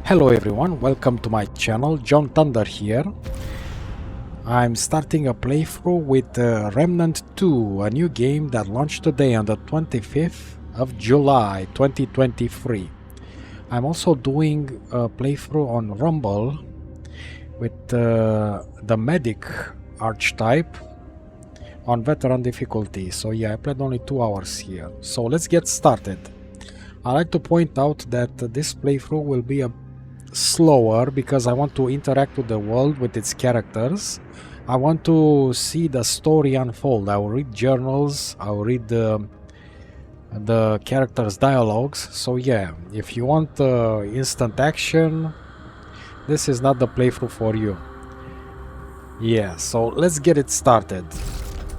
Hello everyone, welcome to my channel. John Thunder here. I'm starting a playthrough with Remnant 2, a new game that launched today on the 25th of July 2023. I'm also doing a playthrough on Rumble with the Medic Archetype on veteran difficulty. So yeah, I played only 2 hours here. So let's get started. I like to point out that this playthrough will be a slower because I want to interact with the world, with its characters. I want to see the story unfold. I will read journals, I will read the characters' dialogues. So yeah, if you want instant action, this is not the playthrough for you. Yeah, so let's get it started.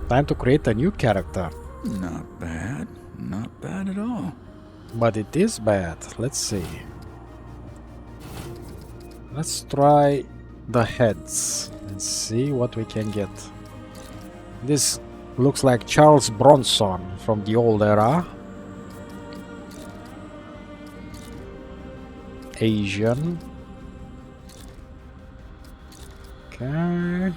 Time to create a new character. Not bad. Not bad at all. But it is bad. Let's see. Let's try the heads and see what we can get. This looks like Charles Bronson from the old era. Asian. Okay.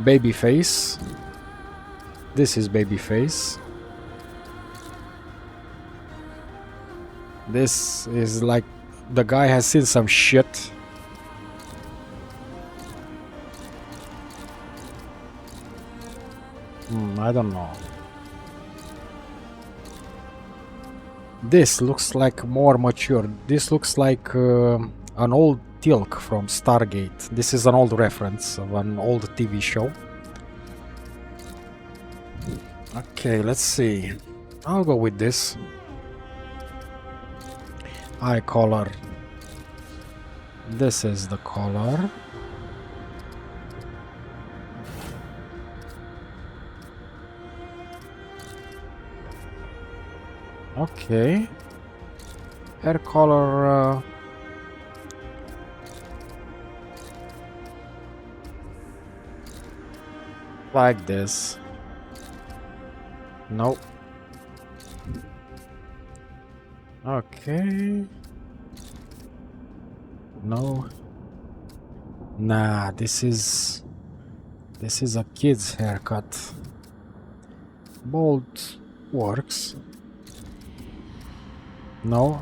Babyface. This is Babyface. This is like the guy has seen some shit. I don't know. This looks like more mature. This looks like an old Tilk from Stargate. This is an old reference of an old TV show. Okay, let's see. I'll go with this. Eye color. This is the color. Okay. Hair color. Like this. Nope. Okay. No. Nah, this is a kid's haircut. Bold works. No.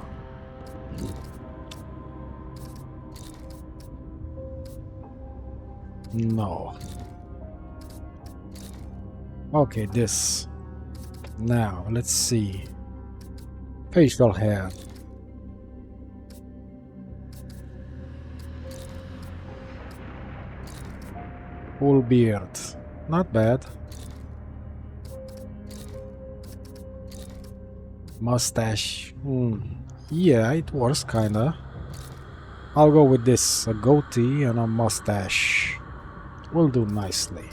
No. Okay, this. Now, let's see. Facial hair. Full beard. Not bad. Mustache. Yeah, it works kinda. I'll go with this. A goatee and a mustache. Will do nicely.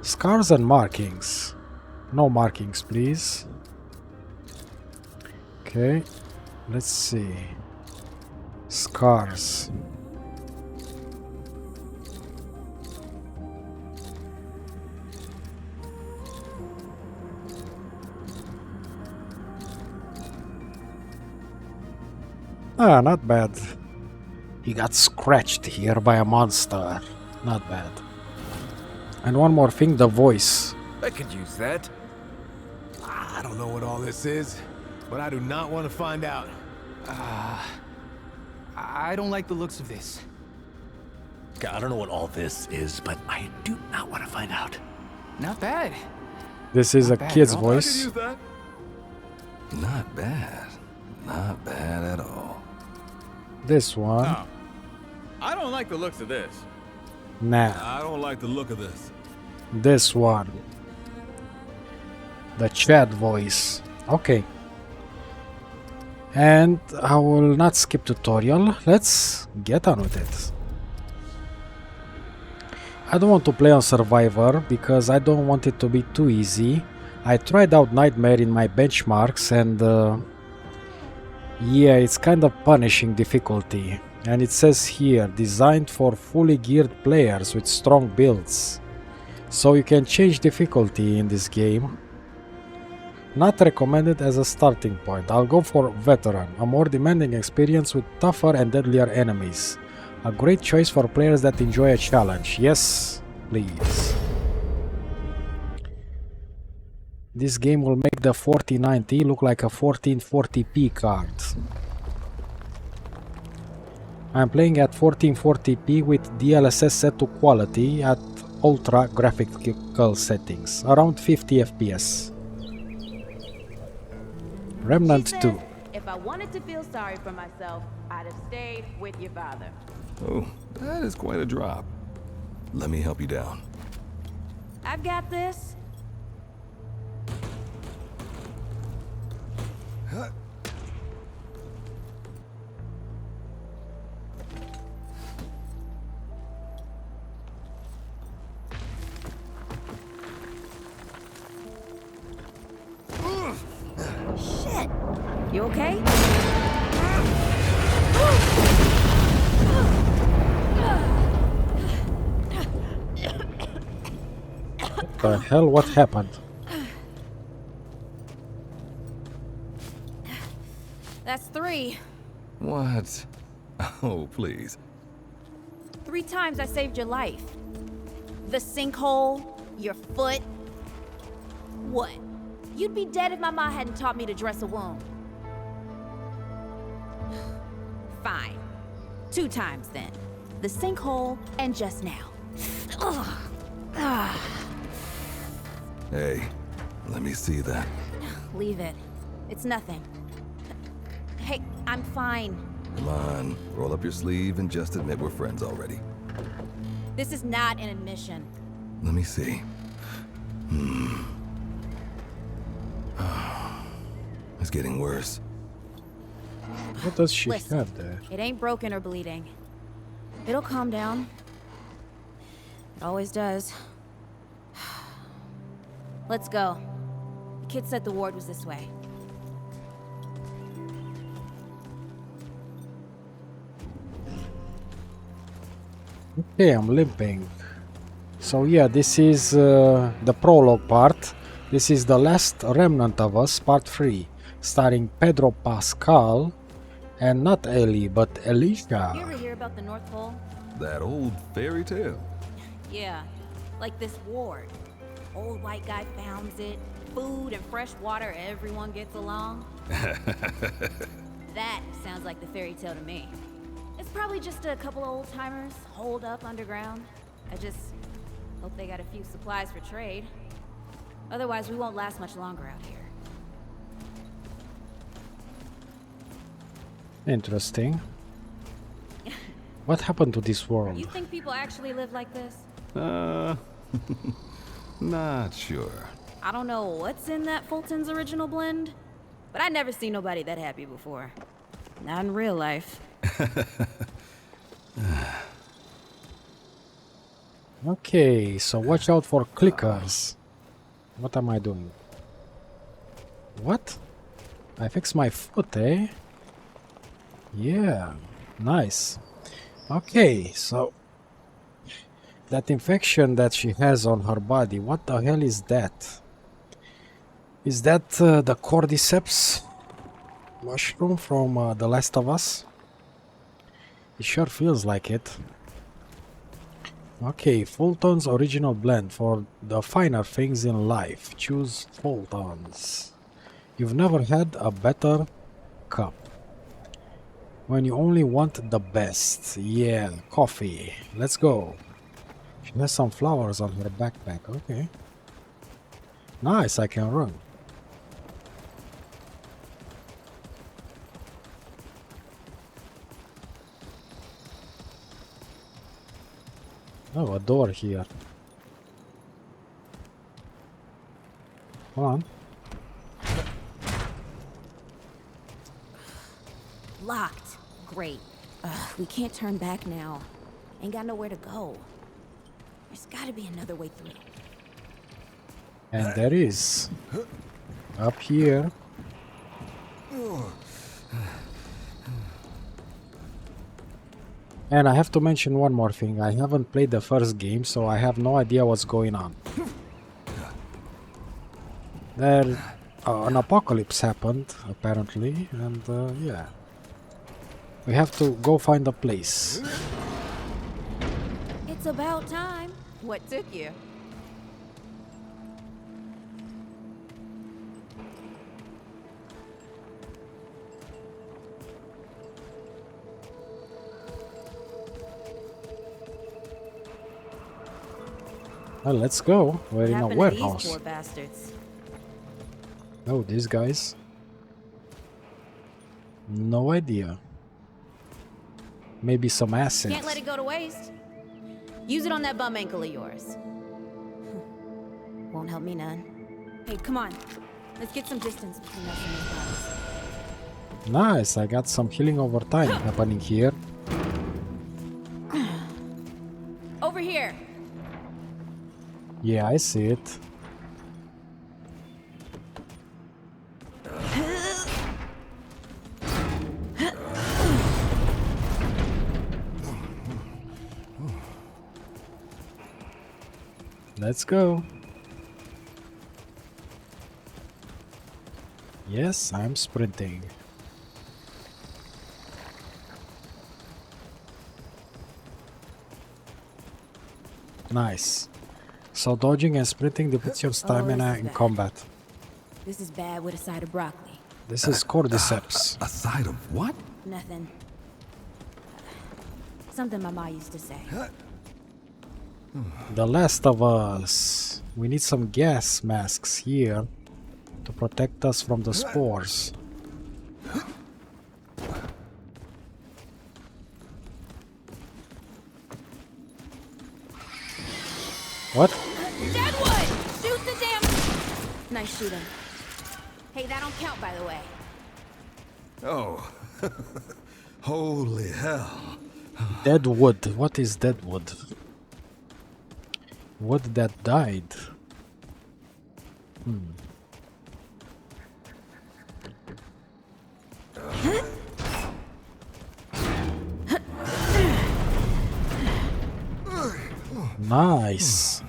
Scars and markings. No markings, please. Okay, let's see. Scars. Ah, not bad. He got scratched here by a monster. Not bad. And one more thing, the voice. I could use that. I don't know what all this is, but I do not want to find out. I don't like the looks of this. I don't know what all this is, but I do not want to find out. Not bad. This is a kid's I could voice. use that. Not bad. Not bad at all. This one. No. I don't like the looks of this. Nah. I don't like the look of this. This one. The chat voice. Okay. And I will not skip tutorial. Let's get on with it. I don't want to play on Survivor because I don't want it to be too easy. I tried out Nightmare in my benchmarks and yeah, it's kind of punishing difficulty. And it says here, designed for fully geared players with strong builds. So you can change difficulty in this game. Not recommended as a starting point. I'll go for Veteran, a more demanding experience with tougher and deadlier enemies. A great choice for players that enjoy a challenge. Yes, please. This game will make the 4090 look like a 1440p card. I'm playing at 1440p with DLSS set to quality at ultra graphical settings, around 50 FPS. Remnant 2. If I wanted to feel sorry for myself, I'd have stayed with your father. Oh, that is quite a drop. Let me help you down. I've got this. Shit! You okay? What the hell? What happened? That's 3. What? Oh, please. 3 times I saved your life. The sinkhole, your foot. What? You'd be dead if my ma hadn't taught me to dress a wound. Fine. 2 times then. The sinkhole and just now. Ugh. Ah. Hey, let me see that. Leave it. It's nothing. Hey, I'm fine. Come on, roll up your sleeve and just admit we're friends already. This is not an admission. Let me see. It's getting worse. What does she Listen, have there? it ain't broken or bleeding. It'll calm down. It always does. Let's go. The kid said the ward was this way. Okay, I'm limping. So yeah, this is the prologue part. This is the last Remnant of Us, part 3, starring Pedro Pascal, and not Ellie, but Alicia. You ever hear about the North Pole? That old fairy tale. Yeah, like this ward. Old white guy founds it. Food and fresh water, everyone gets along. That sounds like the fairy tale to me. It's probably just a couple of old-timers holed up underground. I just hope they got a few supplies for trade. Otherwise, we won't last much longer out here. Interesting. What happened to this world? You think people actually live like this? Not sure. I don't know what's in that Fulton's original blend, but I never seen nobody that happy before. Not in real life. Okay, so watch out for clickers. What am I doing? What? I fixed my foot, eh? Yeah, nice. Okay, so that infection that she has on her body, what the hell is that? Is that the cordyceps mushroom from The Last of Us? It sure feels like it. Okay, Fulton's original blend for the finer things in life. Choose Fulton's. You've never had a better cup. When you only want the best. Yeah, coffee. Let's go. She has some flowers on her backpack. Okay. Nice, I can run. Oh, a door here. Come on. Locked. Great. We can't turn back now. Ain't got nowhere to go. There's gotta be another way through. And there is. Up here. And I have to mention one more thing. I haven't played the first game, so I have no idea what's going on. There an apocalypse happened, apparently, and yeah. We have to go find a place. It's about time. What took you? Well, let's go. We're in a Happened to warehouse. these poor bastards. Oh, these guys. No idea. Maybe some assets. Can't let it go to waste. Use it on that bum ankle of yours. Won't help me none. Hey, come on. Let's get some distance between us and these guys. Nice, I got some healing over time happening here. Over here. Yeah, I see it. Let's go. Yes, I'm sprinting. Nice. So dodging and sprinting depletes your stamina in combat. This is bad with a side of broccoli. This is cordyceps. A side of what? Nothing. Something my ma used to say. The Last of Us. We need some gas masks here to protect us from the spores. What? Deadwood! Shoot the damn... Nice shooting. Hey, that don't count, by the way. Oh. Holy hell. Deadwood. What is Deadwood? Wood that died. Nice.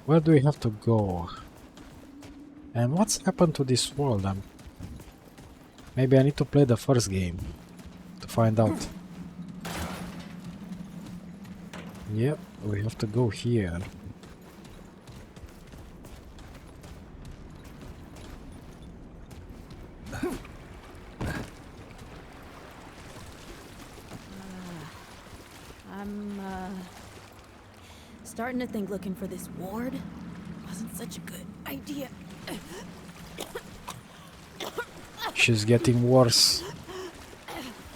Where do we have to go? And what's happened to this world? Maybe I need to play the first game to find out. Yep, we have to go here. I'm, starting to think looking for this ward wasn't such a good idea. She's getting worse.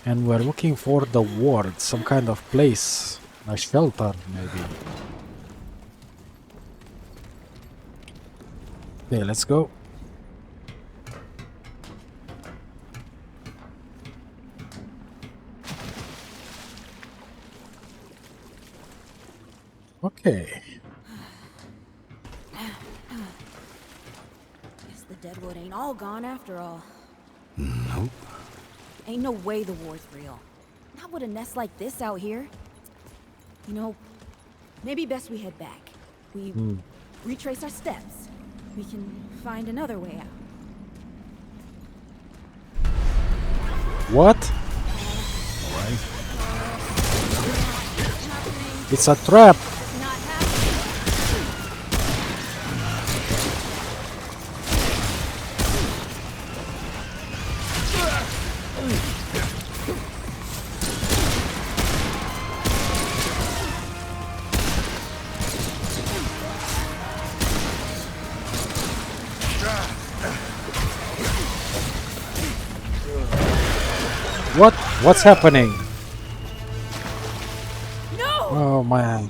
And we're looking for the ward, some kind of place. A shelter, maybe. Okay, let's go. Okay. Guess the Deadwood ain't all gone after all. Nope. Ain't no way the war's real. Not with a nest like this out here. You know, maybe best we head back. We retrace our steps. We can find another way out. What? Alright. It's a trap. Not happening. What? What's happening? No! Oh man.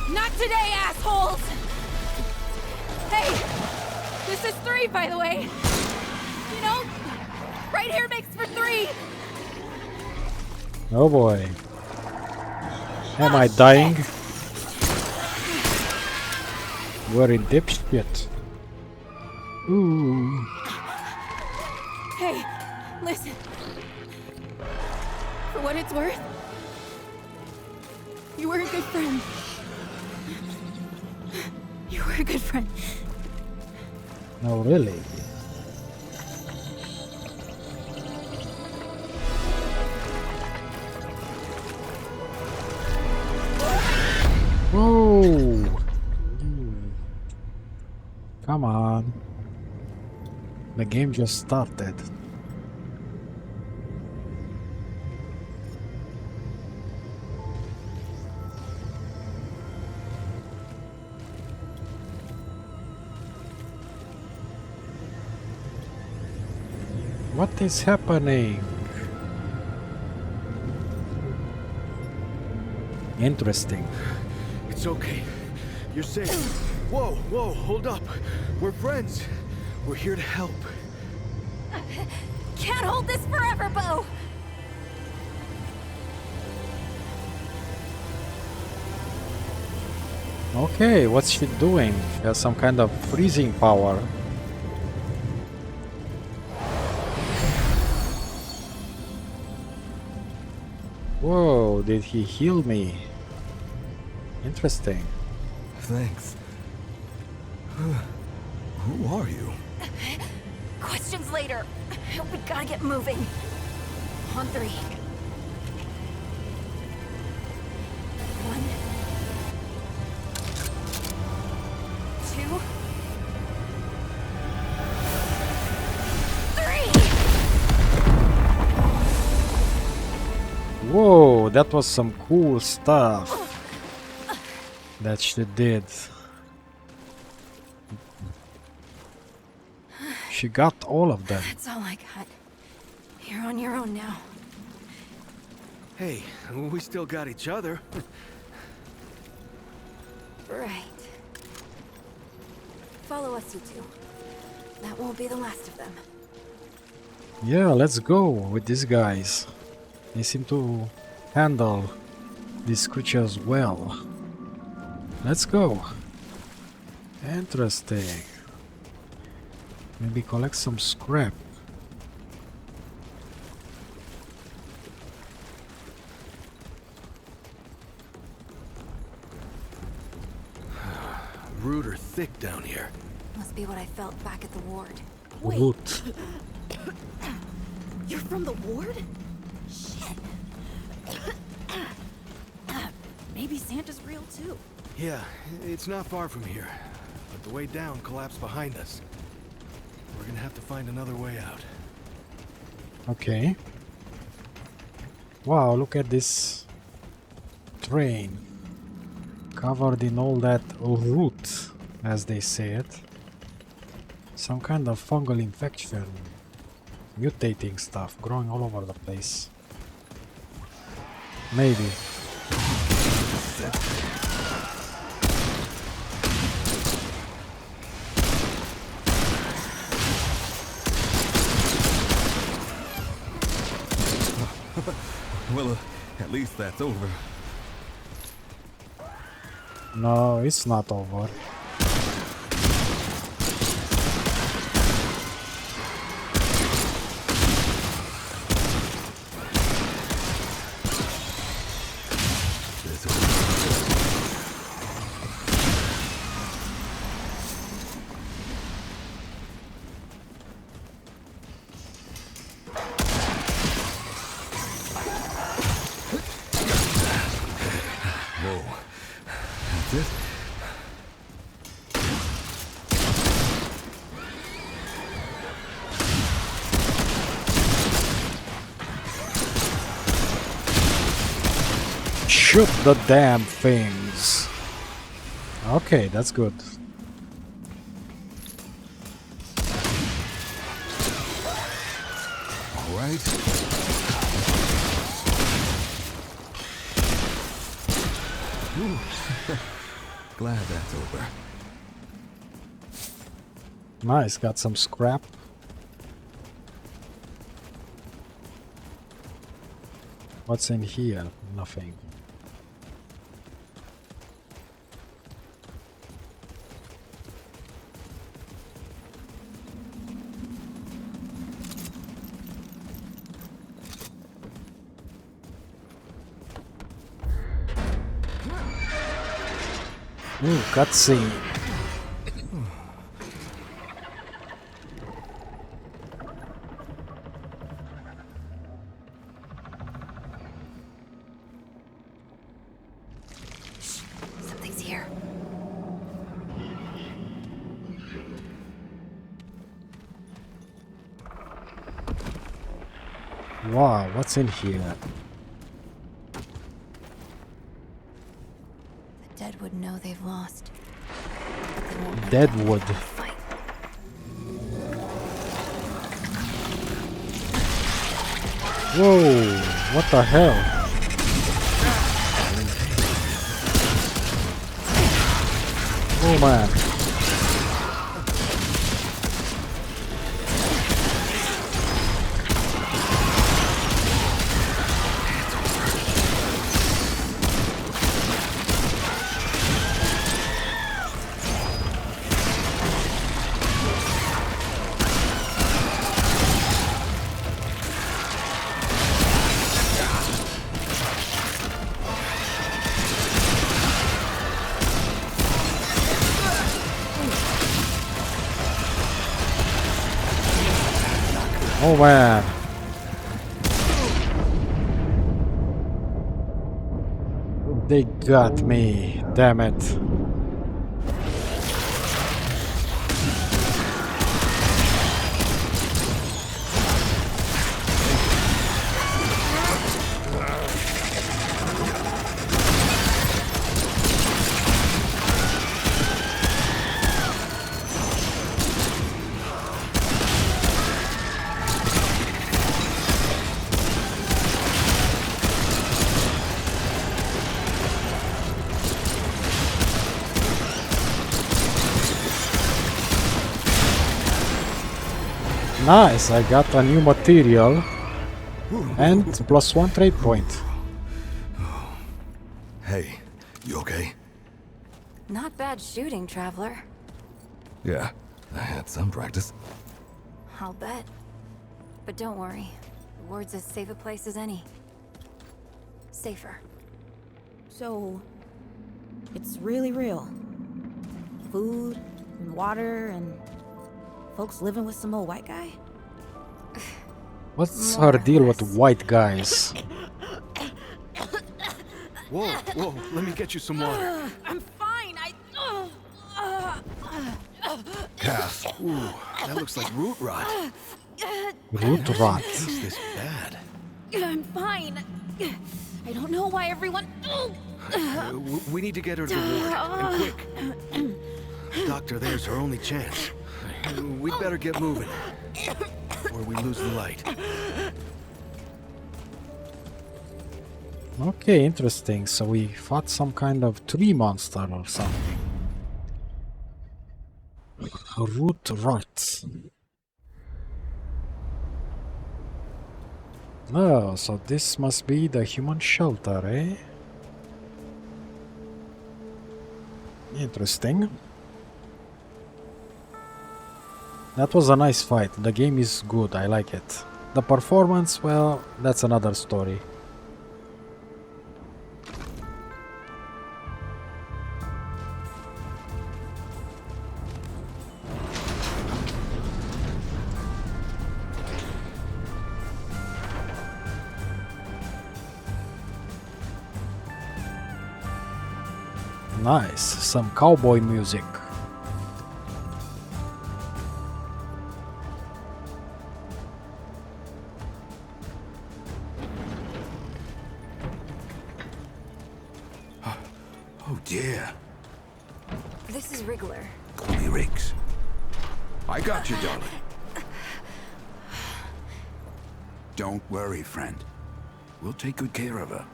Not today, assholes! Hey! This is 3, by the way. You know, right here makes for 3. Oh boy. Am I dying? We're in deep shit. Ooh. Hey, listen. For what it's worth, you were a good friend. You were a good friend. No, really. Whoa! Come on. The game just started. What is happening? Interesting. It's okay. You're safe. Whoa, whoa, hold up. We're friends. We're here to help. Can't hold this forever, Bo! Okay, what's she doing? She has some kind of freezing power. Whoa, did he heal me? Interesting. Thanks. Who are you? Questions later. We gotta get moving. On 3. 1, 2, 3. Whoa, that was some cool stuff that she did. She got all of them. That's all I got. You're on your own now. Hey, we still got each other. Right. Follow us, you two. That won't be the last of them. Yeah, let's go with these guys. They seem to handle these creatures well. Let's go. Interesting. Maybe collect some scrap. Root are thick down here. Must be what I felt back at the ward. Root. You're from the ward? Shit. Maybe Santa's real too. Yeah, it's not far from here. But the way down collapsed behind us. We're gonna have to find another way out. Okay. Wow, look at this train. Covered in all that root, as they say it. Some kind of fungal infection. Mutating stuff growing all over the place. Maybe. Well, at least that's over. No, it's not over. Shoot the damn things. Okay, that's good. All right. Ooh. Glad that's over. Nice, got some scrap. What's in here? Nothing. Ooh, cutscene. Something's here. Wow, what's in here? The dead would know they've lost. But they won't let Deadwood. that fight. Whoa, what the hell? Oh man. Oh man. They got me. Damn it. Nice, I got a new material and +1 trade point. Hey, you okay? Not bad shooting, traveler. Yeah, I had some practice. I'll bet. But don't worry. The ward's as safe a place as any. Safer. So, it's really real. Food and water and folks living with some old white guy? What's her deal with white guys? Whoa, whoa, let me get you some water. I'm fine. Cass, Ooh, that looks like root rot. Root rot. Is this bad? I'm fine. I don't know why everyone. We need to get her to the ward, and quick. The doctor there's her only chance. We'd better get moving, or we lose the light. Okay, interesting. So we fought some kind of tree monster or something. Root rot. Oh, so this must be the human shelter, eh? Interesting. That was a nice fight. The game is good, I like it. The performance, well, that's another story. Nice, some cowboy music. oh dear. This is Wriggler. Call me Riggs. I got you, darling. Don't worry, friend. We'll take good care of her.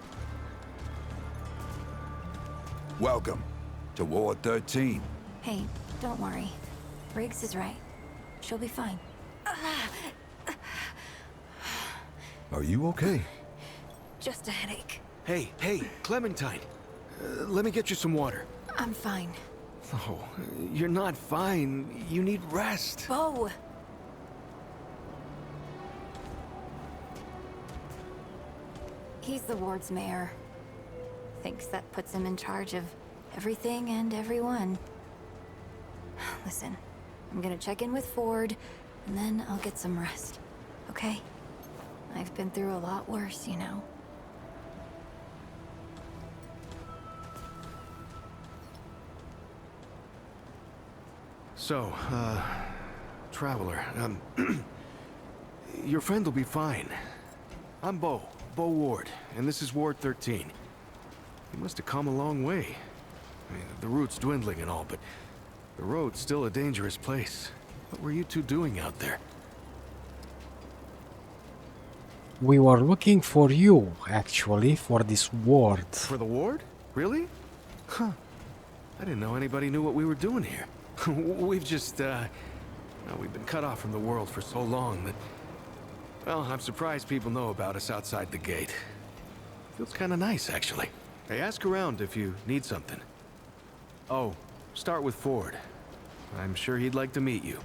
Welcome to Ward 13. Hey, don't worry. Riggs is right. She'll be fine. Are you okay? Just a headache. Hey, Clementine. Let me get you some water. I'm fine. Oh, you're not fine. You need rest. Bo! He's the ward's mayor. Thinks that puts him in charge of everything and everyone. Listen, I'm gonna check in with Ford, and then I'll get some rest, okay? I've been through a lot worse, you know. So, Traveler, your friend will be fine. I'm Bo Ward, and this is Ward 13. You must have come a long way. I mean, the route's dwindling and all, but the road's still a dangerous place. What were you two doing out there? We were looking for you, actually, for this ward. For the ward? Really? Huh. I didn't know anybody knew what we were doing here. We've just, we've been cut off from the world for so long that... Well, I'm surprised people know about us outside the gate. Feels kind of nice, actually. Hey, ask around if you need something. Oh, start with Ford. I'm sure he'd like to meet you.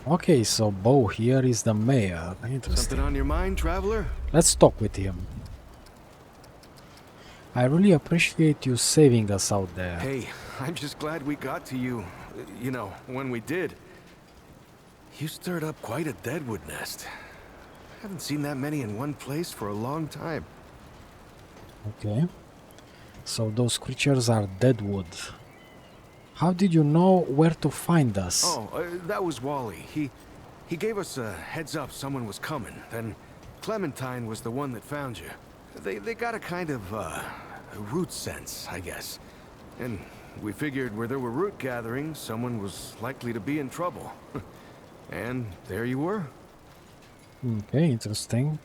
Okay, so Bo here is the mayor. Interesting. Something on your mind, Traveler? Let's talk with him. I really appreciate you saving us out there. Hey, I'm just glad we got to you, you know, when we did. You stirred up quite a deadwood nest. I haven't seen that many in one place for a long time. Okay. So those creatures are deadwood. How did you know where to find us? Oh, that was Wally. He gave us a heads up someone was coming. Then Clementine was the one that found you. They got a kind of, a root sense, I guess. And we figured where there were root gatherings, someone was likely to be in trouble. And there you were. Okay, interesting.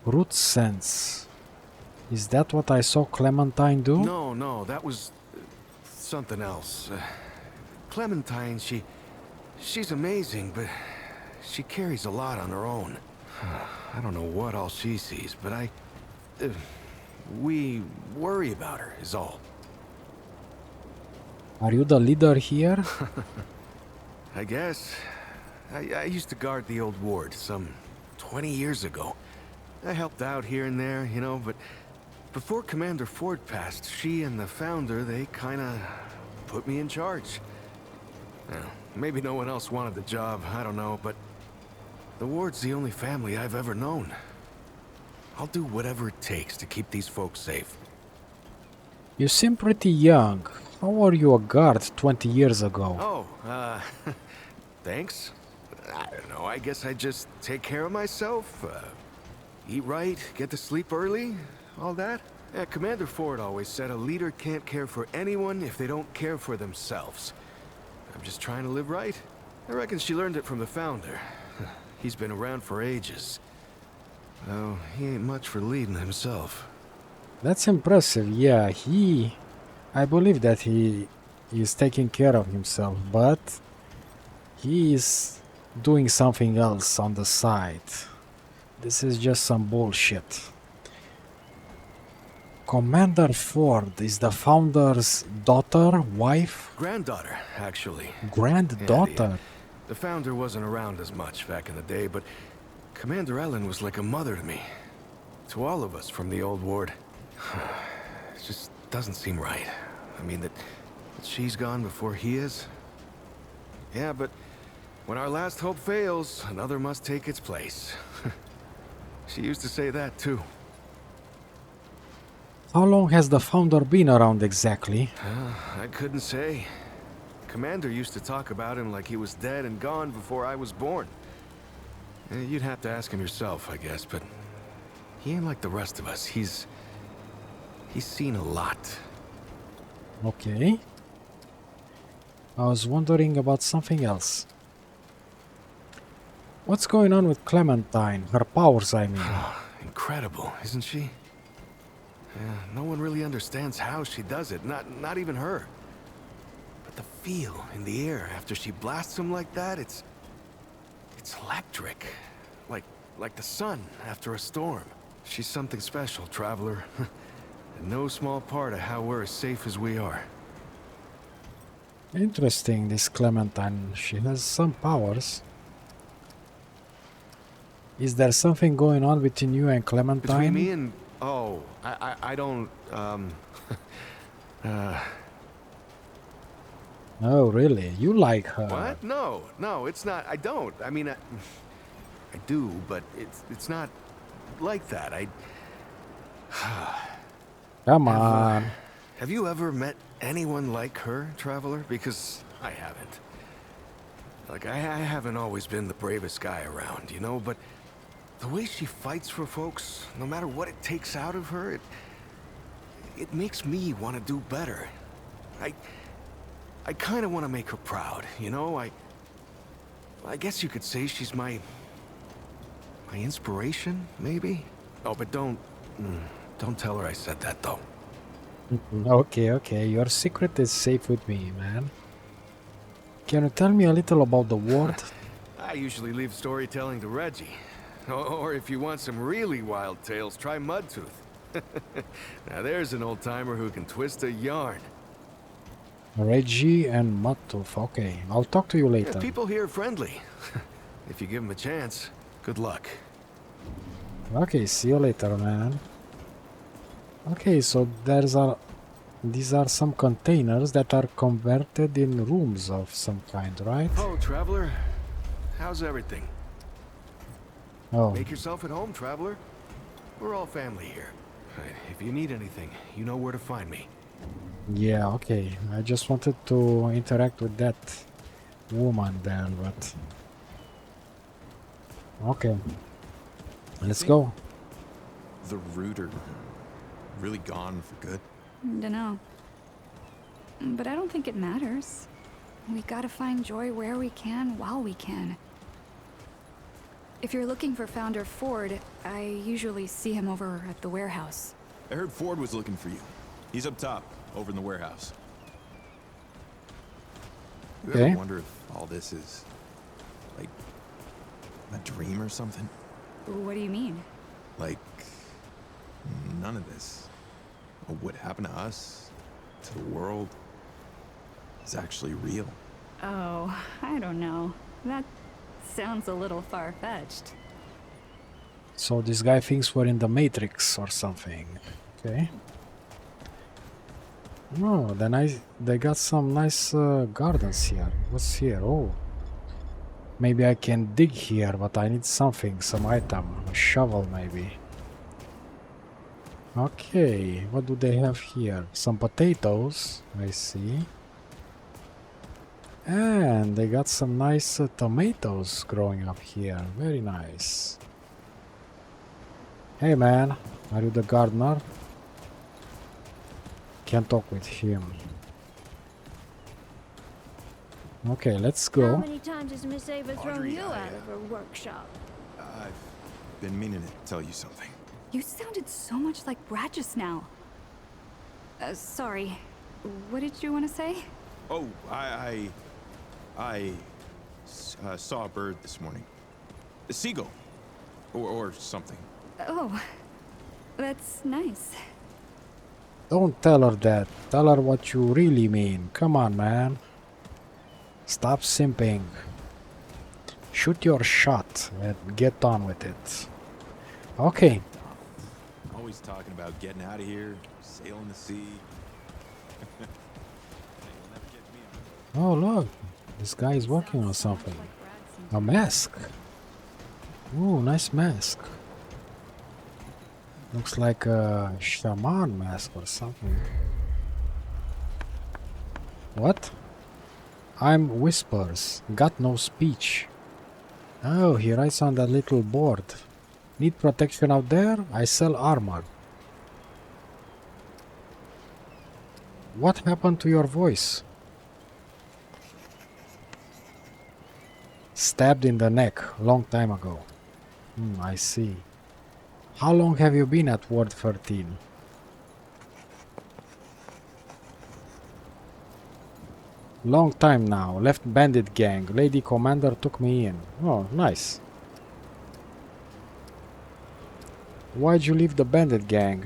Root sense. Is that what I saw Clementine do? No, that was something else. Clementine, she's amazing, but she carries a lot on her own. I don't know what all she sees, but we worry about her, is all. Are you the leader here? I guess. I used to guard the old ward some 20 years ago. I helped out here and there, you know, but before Commander Ford passed, she and the founder, they kinda put me in charge. Now, maybe no one else wanted the job, I don't know, but the ward's the only family I've ever known. I'll do whatever it takes to keep these folks safe. You seem pretty young. How were you a guard 20 years ago? Oh, thanks. I don't know, I guess I just take care of myself, eat right, get to sleep early, all that. Yeah, Commander Ford always said a leader can't care for anyone if they don't care for themselves. I'm just trying to live right. I reckon she learned it from the founder. He's been around for ages. Oh, he ain't much for leading himself. That's impressive, yeah, I believe that he is taking care of himself, but he is doing something else on the side. This is just some bullshit. Commander Ford is the founder's daughter, wife? Granddaughter, actually. Granddaughter? Yeah, the founder wasn't around as much back in the day, but Commander Ellen was like a mother to me. To all of us from the old ward. It just doesn't seem right. I mean, that she's gone before he is. Yeah, but when our last hope fails, another must take its place. She used to say that, too. How long has the founder been around exactly? I couldn't say. Commander used to talk about him like he was dead and gone before I was born. You'd have to ask him yourself, I guess, but he ain't like the rest of us. He's seen a lot. Okay. I was wondering about something else. What's going on with Clementine? Her powers, I mean. Incredible, isn't she? Yeah, no one really understands how she does it, not even her. But the feel in the air after she blasts him like that, it's electric. Like the sun after a storm. She's something special, Traveler. And no small part of how we're as safe as we are. Interesting, this Clementine. She has some powers. Is there something going on between you and Clementine? Between me and Oh, I don't, Oh, really? You like her? What? No, no, it's not. I don't. I mean, I do, but it's not like that. Come on. Have you ever met anyone like her, Traveler? Because I haven't. Like, I haven't always been the bravest guy around, you know, but the way she fights for folks, no matter what it takes out of her, it makes me want to do better. I kind of want to make her proud, you know? I guess you could say she's my inspiration, maybe? Oh, but don't tell her I said that, though. Okay, okay. Your secret is safe with me, man. Can you tell me a little about the ward? I usually leave storytelling to Reggie. Or if you want some really wild tales, try Mudtooth. Now there's an old-timer who can twist a yarn. Reggie and Mudtooth. Okay, I'll talk to you later. Yeah, people here are friendly. If you give them a chance, good luck. Okay, see you later, man. Okay, so these are some containers that are converted in rooms of some kind, right? Oh, Traveler, how's everything? Oh, Make yourself at home, Traveler. We're all family here. If you need anything, you know where to find me. yeah, okay. I just wanted to interact with that woman there, but... Okay. Let's go. The root are really gone for good. Dunno. But I don't think it matters. We gotta find joy where we can, while we can. If you're looking for Founder Ford, I usually see him over at the warehouse. I heard Ford was looking for you. He's up top, over in the warehouse. You Okay. ever wonder if all this is, like, a dream or something? What do you mean? Like, none of this, what happened to us, to the world, is actually real. Oh, I don't know. That sounds a little far-fetched. So this guy thinks we're in the Matrix or something. Okay. Oh, they got some nice gardens here. What's here? Oh. Maybe I can dig here, but I need something, some item. A shovel, maybe. Okay, what do they have here? Some potatoes, I see. And they got some nice tomatoes growing up here. Very nice. Hey man, are you the gardener? Can't talk with him. Okay, let's How go. many times has Miss Ava thrown you out of her workshop? I've been meaning to tell you something. You sounded so much like Brad just now. Sorry. What did you want to say? Oh, I saw a bird this morning. A seagull. Or something. Oh, that's nice. Don't tell her that. Tell her what you really mean. Come on, man. Stop simping. Shoot your shot and get on with it. Okay. Always talking about getting out of here, sailing the sea. Oh, look. This guy is working on something. A mask. Ooh, nice mask. Looks like a shaman mask or something. What? I'm Whispers. Got no speech. Oh, he writes on that little board. Need protection out there? I sell armor. What happened to your voice? Stabbed in the neck long time ago. I see. How long have you been at Ward 13? Long time now. Left bandit gang. Lady Commander took me in. Oh, nice. Why'd you leave the bandit gang?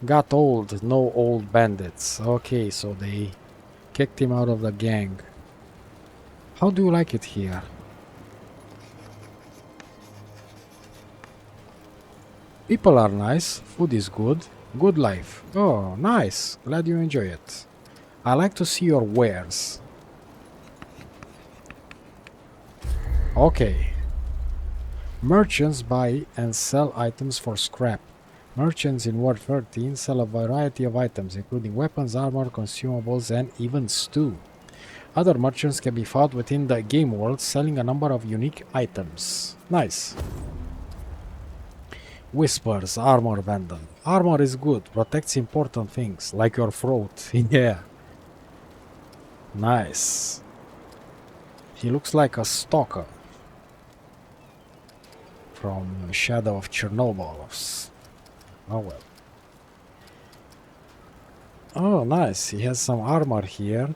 Got old. No old bandits. Okay, so they kicked him out of the gang. How do you like it here? People are nice, food is good, good life. Oh, nice. Glad you enjoy it. I like to see your wares. Okay. Merchants buy and sell items for scrap. Merchants in World 13 sell a variety of items, including weapons, armor, consumables, and even stew. Other merchants can be found within the game world, selling a number of unique items. Nice. Whispers, armor vendor. Armor is good, protects important things, like your throat. Yeah. Nice. He looks like a stalker from Shadow of Chernobyl. Oh well. Oh, nice. He has some armor here.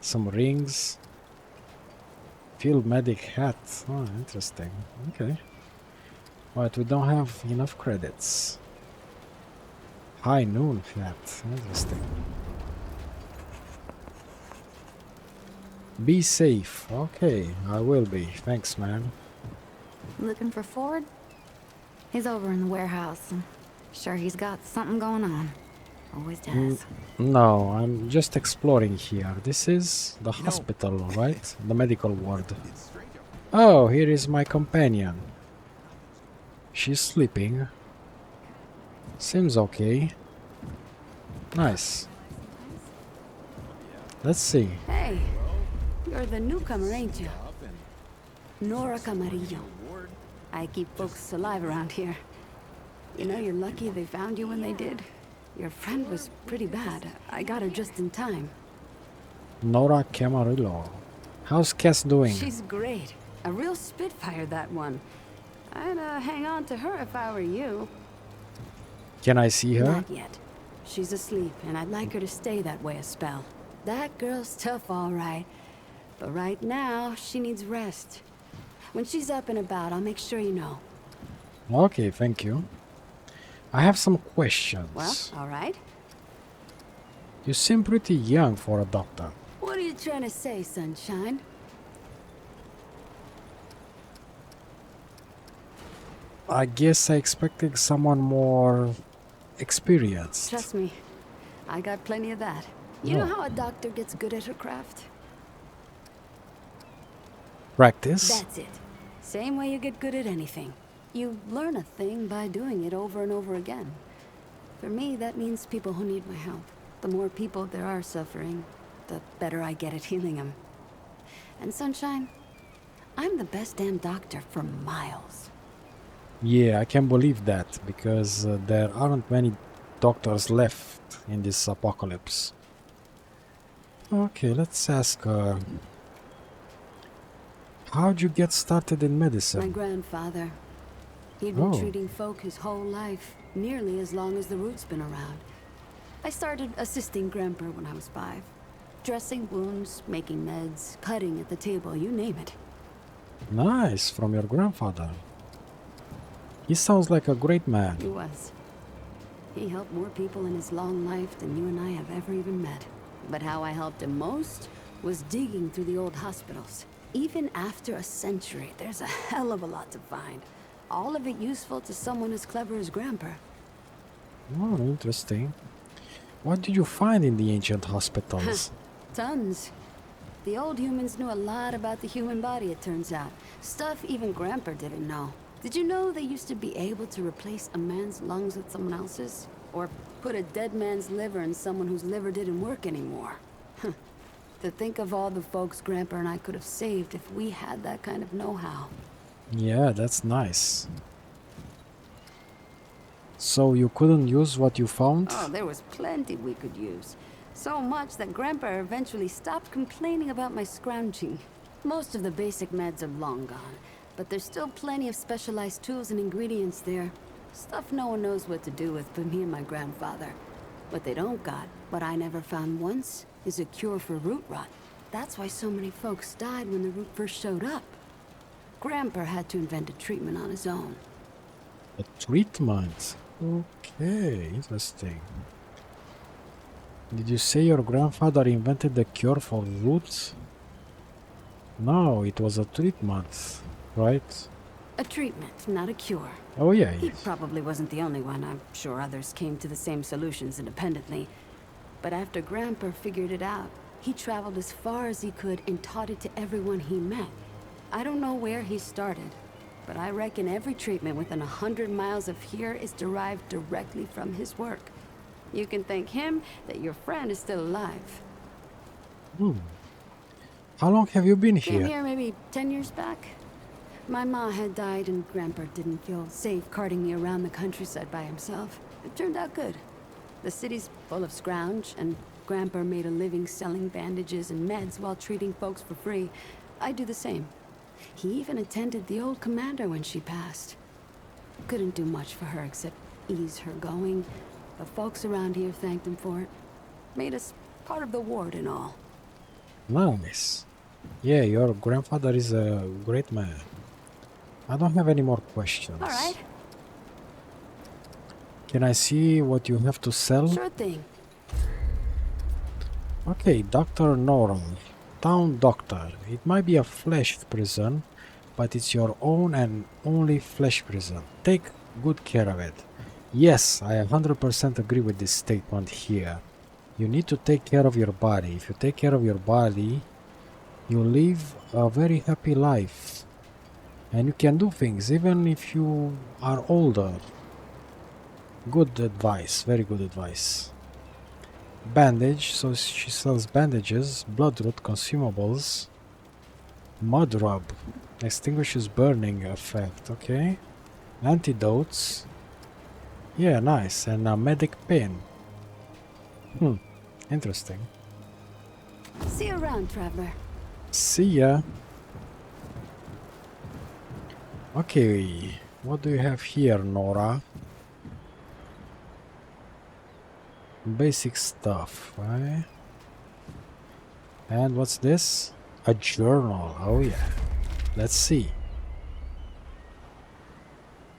Some rings. Field medic hat. Oh, interesting. Okay. But we don't have enough credits. High noon hat. Interesting. Be safe. Okay, I will be. Thanks, man. Looking for Ford? He's over in the warehouse. Sure, he's got something going on. Always does. No, I'm just exploring here. This is the hospital, right? The medical ward. Oh, here is my companion. She's sleeping. Seems okay. Nice. Let's see. Hey, you're the newcomer, ain't you? Norah Camarillo. I keep folks alive around here. You know, you're lucky they found you when they did. Your friend was pretty bad. I got her just in time. Norah Camarillo. How's Cass doing? She's great. A real spitfire, that one. I'd hang on to her if I were you. Can I see her? Not yet. She's asleep, and I'd like her to stay that way a spell. That girl's tough, all right. But right now, she needs rest. When she's up and about, I'll make sure you know. Okay, thank you. I have some questions. Well, all right. You seem pretty young for a doctor. What are you trying to say, sunshine? I guess I expected someone more experienced. Trust me, I got plenty of that. You know how a doctor gets good at her craft? Practice? That's it. Same way you get good at anything. You learn a thing by doing it over and over again. For me, that means people who need my help. The more people there are suffering, the better I get at healing them. And Sunshine, I'm the best damn doctor for miles. Yeah, I can believe that, because there aren't many doctors left in this apocalypse. Okay, let's ask her. How'd you get started in medicine? My grandfather. He'd been treating folk his whole life, nearly as long as the root's been around. I started assisting Grandpa when I was 5. Dressing wounds, making meds, cutting at the table, you name it. Nice, from your grandfather. He sounds like a great man. He was. He helped more people in his long life than you and I have ever even met. But how I helped him most was digging through the old hospitals. Even after a century, there's a hell of a lot to find. All of it useful to someone as clever as Grandpa. Oh, interesting. What did you find in the ancient hospitals? Tons. The old humans knew a lot about the human body, it turns out. Stuff even Grandpa didn't know. Did you know they used to be able to replace a man's lungs with someone else's? Or put a dead man's liver in someone whose liver didn't work anymore? To think of all the folks Grandpa and I could have saved if we had that kind of know-how. Yeah, that's nice. So you couldn't use what you found? Oh, there was plenty we could use. So much that Grandpa eventually stopped complaining about my scrounging. Most of the basic meds are long gone, but there's still plenty of specialized tools and ingredients there. Stuff no one knows what to do with but me and my grandfather. What they don't got, what I never found once, is a cure for root rot. That's why so many folks died when the root first showed up. Grandpa had to invent a treatment on his own. A treatment? Okay, interesting. Did you say your grandfather invented the cure for roots? No, it was a treatment, right? A treatment, not a cure. Oh yeah, He yes. probably wasn't the only one. I'm sure others came to the same solutions independently. But after Grandpa figured it out, he traveled as far as he could and taught it to everyone he met. I don't know where he started, but I reckon every treatment within 100 miles of here is derived directly from his work. You can thank him that your friend is still alive. How long have you been Came here? here maybe 10 years back. My ma had died and Grandpa didn't feel safe carting me around the countryside by himself. It turned out good. The city's full of scrounge, and Grandpa made a living selling bandages and meds while treating folks for free. I do the same. He even attended the old commander when she passed. Couldn't do much for her except ease her going. The folks around here thanked him for it. Made us part of the ward and all. Nice. Yeah, your grandfather is a great man. I don't have any more questions. All right. Can I see what you have to sell? Sure thing. Okay, Dr. Norah, town doctor. It might be a flesh prison, but it's your own and only flesh prison. Take good care of it. Yes, I 100% agree with this statement here. You need to take care of your body. If you take care of your body, you live a very happy life. And you can do things even if you are older. Good advice, very good advice. Bandage, so she sells bandages, bloodroot, consumables, mud rub, extinguishes burning effect, okay. Antidotes, yeah, nice, and a medic pin. Interesting. See you around, traveler. See ya. Okay, what do you have here, Norah? Basic stuff, right? And what's this? A journal. Oh yeah. Let's see.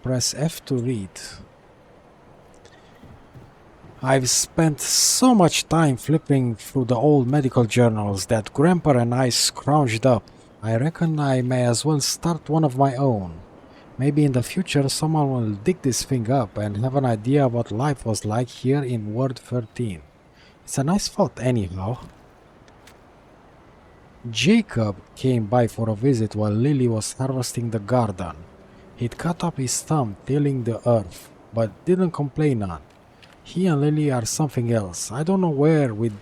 Press F to read. I've spent so much time flipping through the old medical journals that Grandpa and I scrounged up. I reckon I may as well start one of my own. Maybe in the future someone will dig this thing up and have an idea what life was like here in Ward 13. It's a nice thought anyhow. Jacob came by for a visit while Lily was harvesting the garden. He'd cut up his thumb tilling the earth, but didn't complain none. He and Lily are something else. I don't know where we'd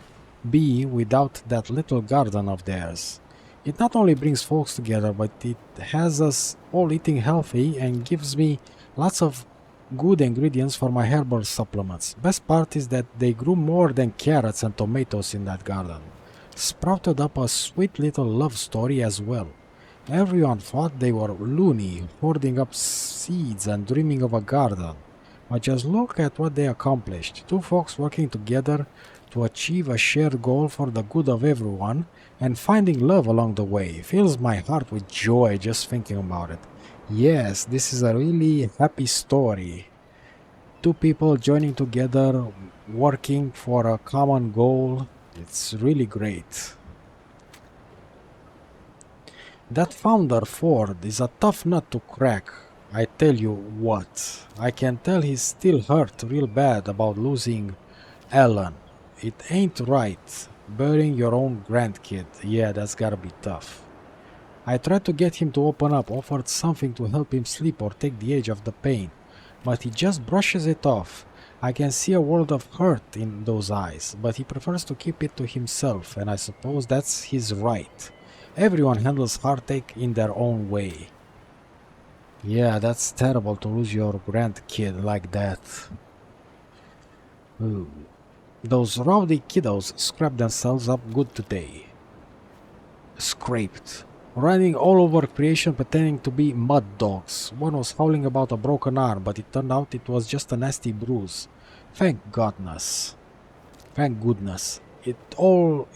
be without that little garden of theirs. It not only brings folks together, but it has us all eating healthy and gives me lots of good ingredients for my herbal supplements. Best part is that they grew more than carrots and tomatoes in that garden. Sprouted up a sweet little love story as well. Everyone thought they were loony, hoarding up seeds and dreaming of a garden. But just look at what they accomplished. Two folks working together to achieve a shared goal for the good of everyone, and finding love along the way. Fills my heart with joy just thinking about it. Yes, this is a really happy story. Two people joining together, working for a common goal. It's really great. That founder Ford is a tough nut to crack. I tell you what, I can tell he's still hurt real bad about losing Ellen. It ain't right, burying your own grandkid. Yeah, that's gotta be tough. I tried to get him to open up, offered something to help him sleep or take the edge of the pain, but he just brushes it off. I can see a world of hurt in those eyes, but he prefers to keep it to himself, and I suppose that's his right. Everyone handles heartache in their own way. Yeah, that's terrible to lose your grandkid like that. Ooh. Those rowdy kiddos scrapped themselves up good today. Scraped. Running all over creation pretending to be mud dogs. One was howling about a broken arm, but it turned out it was just a nasty bruise. Thank goodness. Thank goodness. It'll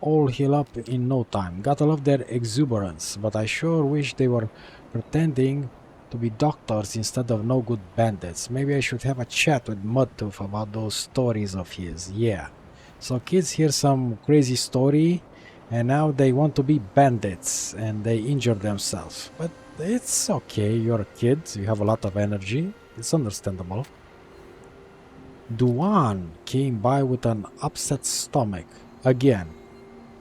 all heal up in no time. Gotta love their exuberance, but I sure wish they were pretending to be doctors instead of no good bandits. Maybe I should have a chat with Mudtooth about those stories of his. Yeah. So kids, here's some crazy story, and now they want to be bandits and they injure themselves. But it's okay, you're a kid, you have a lot of energy, it's understandable. Duan came by with an upset stomach. Again.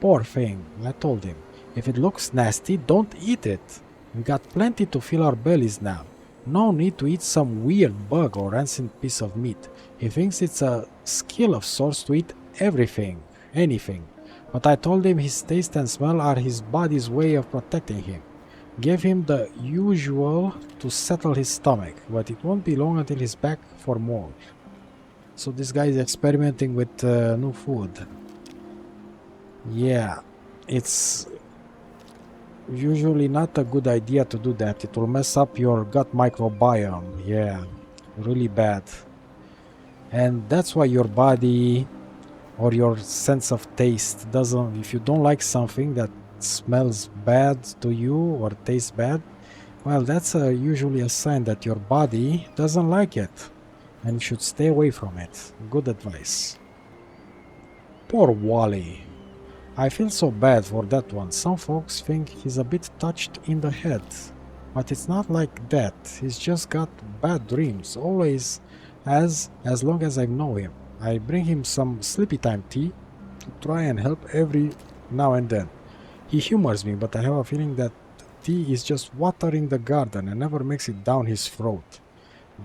Poor thing, I told him. If it looks nasty, don't eat it. We got plenty to fill our bellies now. No need to eat some weird bug or rancid piece of meat. He thinks it's a skill of sorts to eat everything, anything. But I told him his taste and smell are his body's way of protecting him. Gave him the usual to settle his stomach, but it won't be long until he's back for more. So this guy is experimenting with new food. Yeah, it's usually not a good idea to do that. It will mess up your gut microbiome. Yeah, really bad. And that's why your body or your sense of taste doesn't, if you don't like something that smells bad to you or tastes bad, well, that's usually a sign that your body doesn't like it and you should stay away from it. Good advice. Poor Wally. I feel so bad for that one. Some folks think he's a bit touched in the head, but it's not like that. He's just got bad dreams, always, as long as I know him. I bring him some sleepy time tea to try and help every now and then. He humors me, but I have a feeling that tea is just watering the garden and never makes it down his throat.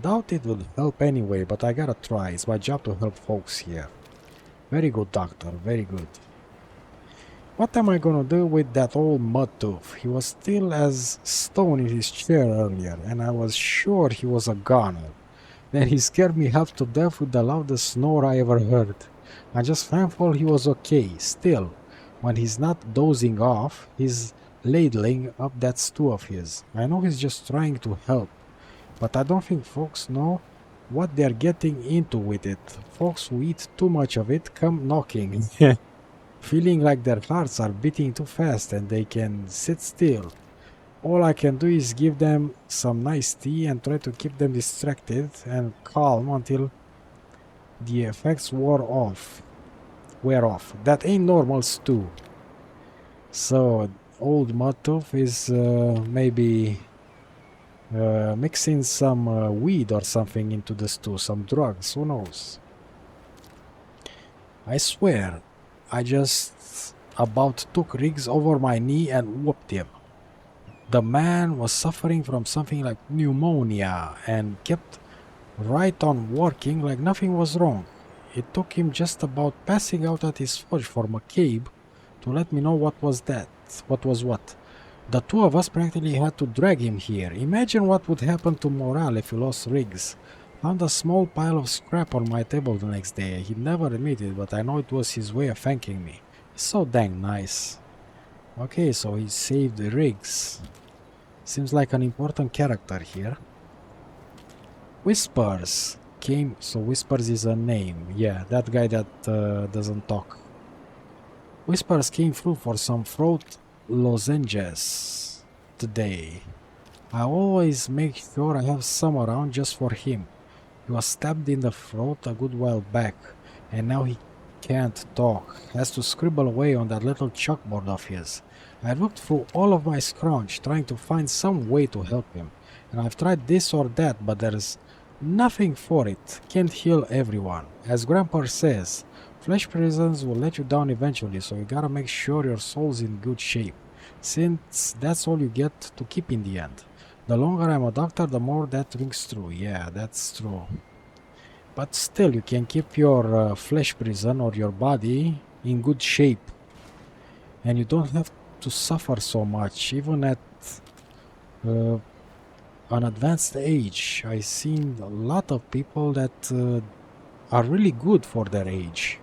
Doubt it will help anyway, but I gotta try. It's my job to help folks here. Very good, doctor, very good. What am I gonna do with that old Mudtooth? He was still as stone in his chair earlier, and I was sure he was a goner. Then he scared me half to death with the loudest snore I ever heard. I'm just thankful he was okay. Still, when he's not dozing off, he's ladling up that stew of his. I know he's just trying to help, but I don't think folks know what they're getting into with it. Folks who eat too much of it come knocking. Feeling like their hearts are beating too fast and they can sit still. All I can do is give them some nice tea and try to keep them distracted and calm until the effects wear off. That ain't normal stew. So old Mudtooth is maybe mixing some weed or something into the stew, some drugs, who knows. I swear, I just about took Riggs over my knee and whooped him. The man was suffering from something like pneumonia and kept right on working like nothing was wrong. It took him just about passing out at his forge for McCabe to let me know what was what. The two of us practically had to drag him here. Imagine what would happen to morale if we lost Riggs. Found a small pile of scrap on my table the next day. He'd never admit it, but I know it was his way of thanking me. It's so dang nice. Okay, so he saved Riggs. Seems like an important character here. Whispers came... So Whispers is a name. Yeah, that guy that doesn't talk. Whispers came through for some throat lozenges today. I always make sure I have some around just for him. He was stabbed in the throat a good while back, and now he can't talk. Has to scribble away on that little chalkboard of his. I looked through all of my scrounge trying to find some way to help him, and I've tried this or that, but there's nothing for it. Can't heal everyone. As Grandpa says, flesh prisons will let you down eventually, so you gotta make sure your soul's in good shape, since that's all you get to keep in the end. The longer I'm a doctor, the more that rings true. Yeah, that's true. But still, you can keep your flesh prison or your body in good shape. And you don't have to suffer so much, even at an advanced age. I've seen a lot of people that are really good for their age.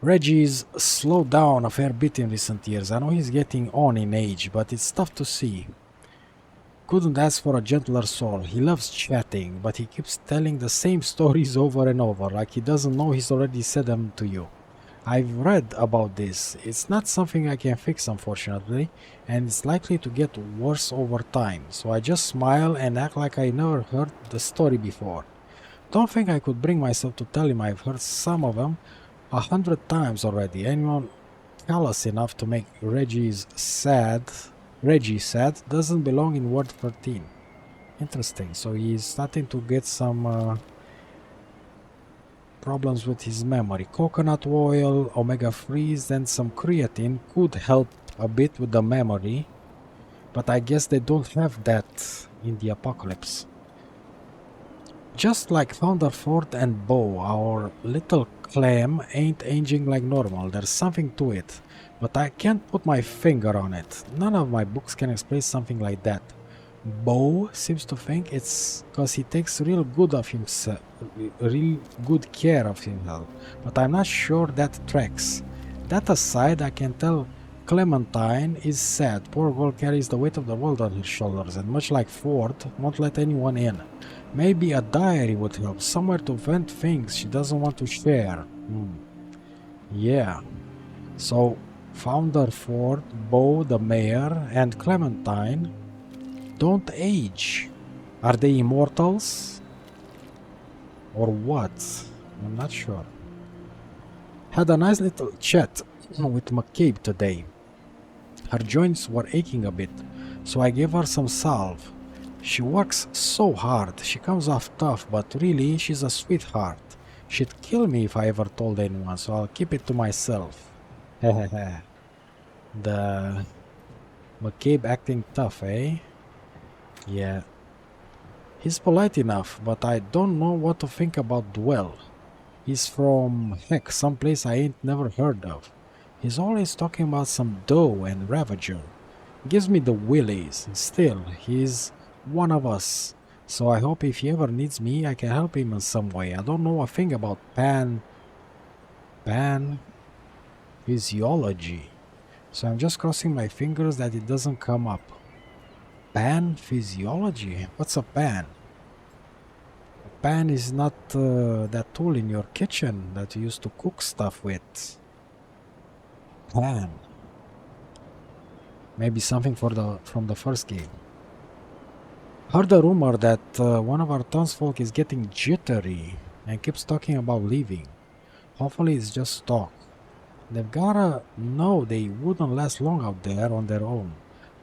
Reggie's slowed down a fair bit in recent years. I know he's getting on in age, but it's tough to see. Couldn't ask for a gentler soul. He loves chatting, but he keeps telling the same stories over and over, like he doesn't know he's already said them to you. I've read about this. It's not something I can fix, unfortunately, and it's likely to get worse over time, so I just smile and act like I never heard the story before. Don't think I could bring myself to tell him I've heard some of them 100 times already. callous enough to make Reggie sad doesn't belong in World 13. Interesting. So he's starting to get some problems with his memory. Coconut oil, omega freeze, and some creatine could help a bit with the memory, but I guess they don't have that in the apocalypse. Just like Thunderford and Bo, our little Clem ain't aging like normal. There's something to it, but I can't put my finger on it. None of my books can explain something like that. Bo seems to think it's because he takes real good care of himself, but I'm not sure that tracks. That aside, I can tell Clementine is sad. Poor girl carries the weight of the world on her shoulders, and much like Ford, won't let anyone in. Maybe a diary would help, somewhere to vent things she doesn't want to share. Yeah. So, Founder Ford, Bo, the mayor, and Clementine don't age. Are they immortals? Or what? I'm not sure. Had a nice little chat with McCabe today. Her joints were aching a bit, so I gave her some salve. She works so hard. She comes off tough, but really, she's a sweetheart. She'd kill me if I ever told anyone, so I'll keep it to myself. Hehehe. The McCabe acting tough, eh? Yeah. He's polite enough, but I don't know what to think about Dwell. He's from, heck, someplace I ain't never heard of. He's always talking about some dough and Ravager. Gives me the willies. Still, he's one of us. So I hope if he ever needs me, I can help him in some way. I don't know a thing about physiology. So I'm just crossing my fingers that it doesn't come up. Physiology? What's a pan? A pan is not that tool in your kitchen that you used to cook stuff with. Pan. Maybe something from the first game. Heard a rumor that one of our townsfolk is getting jittery and keeps talking about leaving. Hopefully it's just talk. They've gotta know they wouldn't last long out there on their own.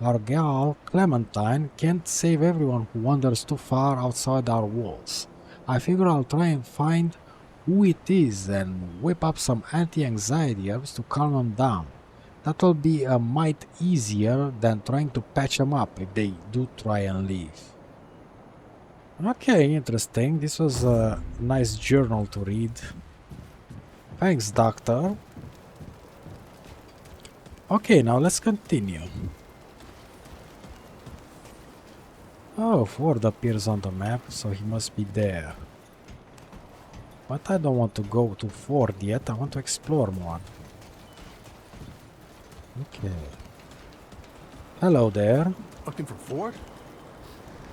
Our gal, Clementine, can't save everyone who wanders too far outside our walls. I figure I'll try and find who it is and whip up some anti-anxiety herbs to calm them down. That'll be a mite easier than trying to patch them up if they do try and leave. Okay, interesting. This was a nice journal to read. Thanks, Doctor. Okay, now let's continue. Oh, Ford appears on the map, so he must be there. But I don't want to go to Ford yet, I want to explore more. Okay. Hello there. Looking for Ford?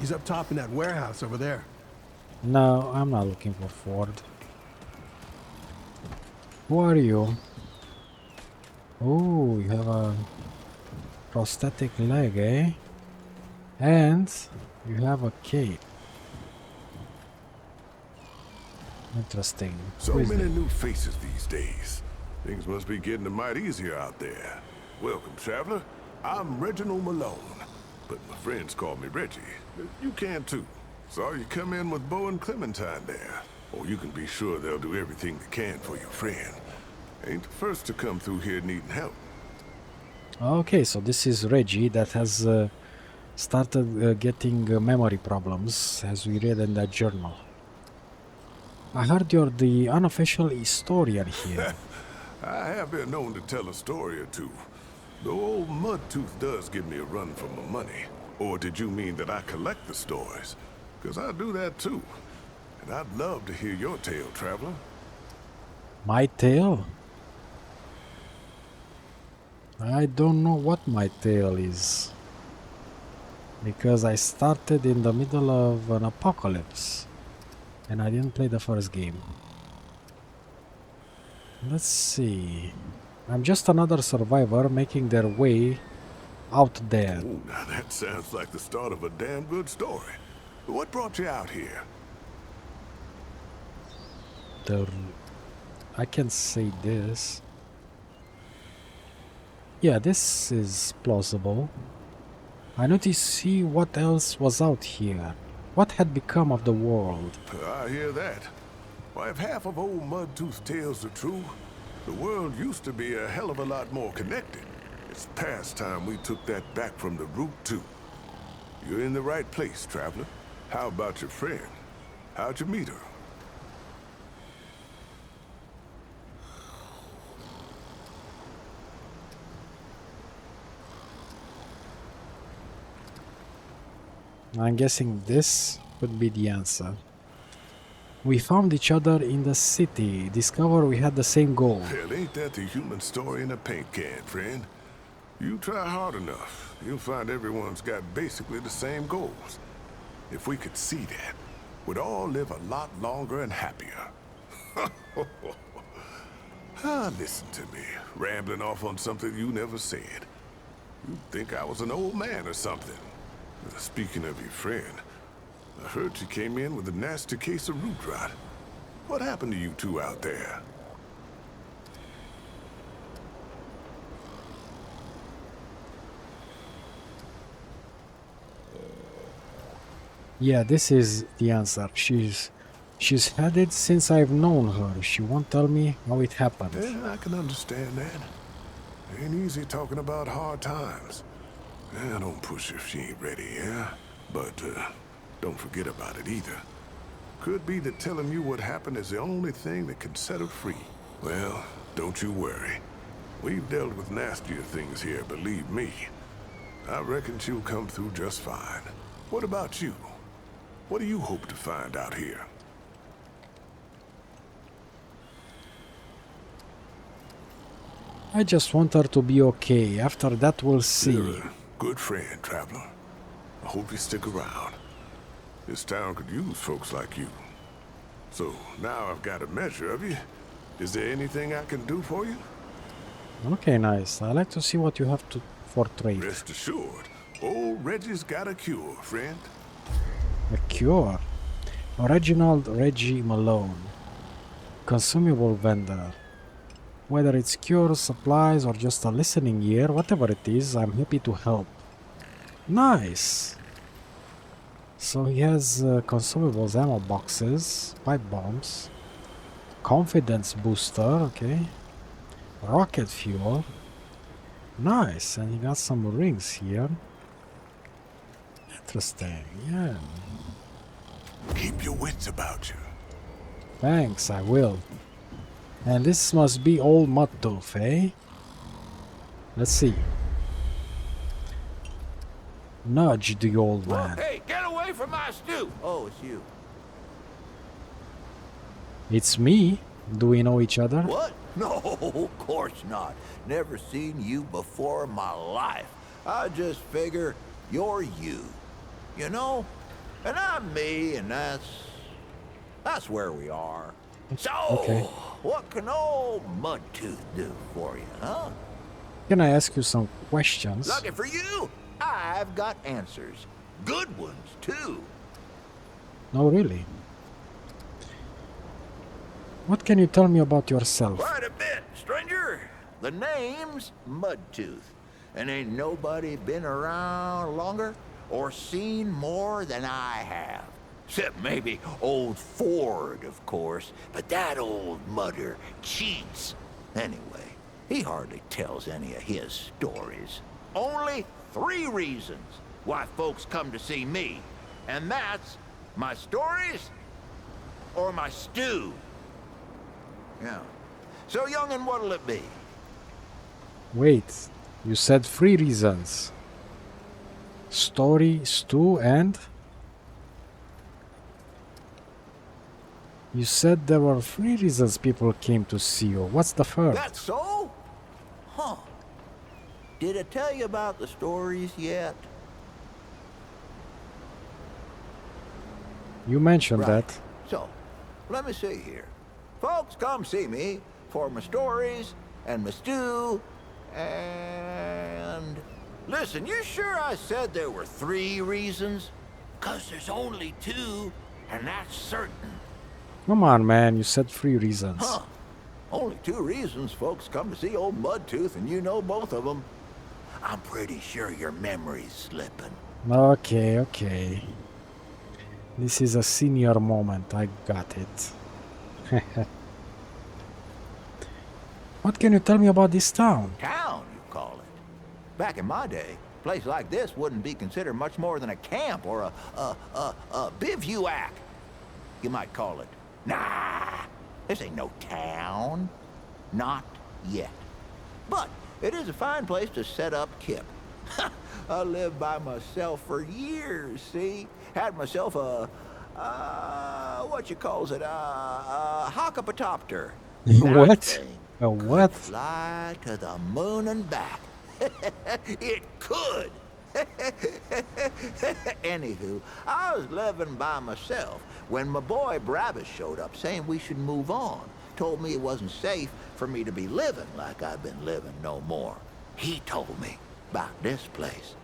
He's up top in that warehouse over there. No, I'm not looking for Ford. Who are you? Oh, you have a prosthetic leg, eh? And you have a cape. Interesting. So many new faces these days. Things must be getting a mite easier out there. Welcome, traveler. I'm Reginald Malone, but my friends call me Reggie. You can too. Saw you come in with Bo and Clementine there. Oh, you can be sure they'll do everything they can for your friend. Ain't the first to come through here needing help. Okay, so this is Reggie that has started getting memory problems, as we read in that journal. I heard you're the unofficial historian here. I have been known to tell a story or two. Though old Mudtooth does give me a run for my money. Or did you mean that I collect the stories? Because I do that too. And I'd love to hear your tale, traveler. My tale? I don't know what my tale is. Because I started in the middle of an apocalypse. And I didn't play the first game. Let's see. I'm just another survivor making their way out there. Ooh, now that sounds like the start of a damn good story. What brought you out here? I can say this. Yeah, this is plausible. I need to see what else was out here. What had become of the world? I hear that. Why, if half of old Mudtooth's tales are true, the world used to be a hell of a lot more connected. It's past time we took that back from the root, too. You're in the right place, traveler. How about your friend? How'd you meet her? I'm guessing this would be the answer. We found each other in the city. Discover we had the same goal. Hell, ain't that the human story in a paint can, friend? You try hard enough, you'll find everyone's got basically the same goals. If we could see that, we'd all live a lot longer and happier. Listen to me, rambling off on something you never said. You'd think I was an old man or something. Speaking of your friend, I heard she came in with a nasty case of root rot. What happened to you two out there? Yeah, this is the answer. She's had it since I've known her. She won't tell me how it happened. Yeah, I can understand that. Ain't easy talking about hard times. Yeah, don't push if she ain't ready, yeah? But, don't forget about it either. Could be that telling you what happened is the only thing that can set her free. Well, don't you worry. We've dealt with nastier things here, believe me. I reckon she'll come through just fine. What about you? What do you hope to find out here? I just want her to be okay. After that, we'll see. You're a good friend, traveler. I hope you stick around. This town could use folks like you. So, now I've got a measure of you. Is there anything I can do for you? Okay, nice. I like to see what you have for trade. Rest assured, old Reggie's got a cure, friend. A cure? Original Reggie Malone. Consumable vendor. Whether it's cures, supplies, or just a listening ear, whatever it is, I'm happy to help. Nice! So he has consumables, ammo boxes, pipe bombs, confidence booster, okay, rocket fuel. Nice, and he got some rings here. Interesting, yeah. Keep your wits about you. Thanks, I will. And this must be old Mudtooth, eh? Let's see. Nudge the old man. Hey, get away from my stew! Oh, it's you. It's me. Do we know each other? What? No, of course not. Never seen you before in my life. I just figure you're you. You know? And I'm me, and that's where we are. So, okay. What can old Mudtooth do for you, huh? Can I ask you some questions? Lucky for you, I've got answers. Good ones, too. No, really? What can you tell me about yourself? Quite a bit, stranger. The name's Mudtooth. And ain't nobody been around longer or seen more than I have. Except maybe old Ford, of course. But that old mudder cheats. Anyway, he hardly tells any of his stories. Only 3 reasons why folks come to see me. And that's my stories or my stew. Yeah. So, young'un, what'll it be? Wait, you said 3 reasons. Story, stew, and... You said there were 3 reasons people came to see you. What's the 3rd? That's so? Huh. Did I tell you about the stories yet? You mentioned Right. that. So, let me see here. Folks come see me for my stories and my stew and... Listen, you sure I said there were 3 reasons? 'Cause there's only 2, and that's certain. Come on, man. You said 3 reasons. Huh. Only two reasons folks come to see old Mudtooth, and you know both of them. I'm pretty sure your memory's slipping. Okay, okay. This is a senior moment. I got it. What can you tell me about this town? Town, you call it. Back in my day, a place like this wouldn't be considered much more than a camp or a bivouac. You might call it. Nah, this ain't no town. Not yet. But it is a fine place to set up kip. I lived by myself for years, see? Had myself a what you calls it, a hockapatopter. What? A what? Fly to the moon and back. It could. Anywho, I was living by myself when my boy Brabus showed up saying we should move on. Told me it wasn't safe for me to be living like I've been living no more. He told me about this place.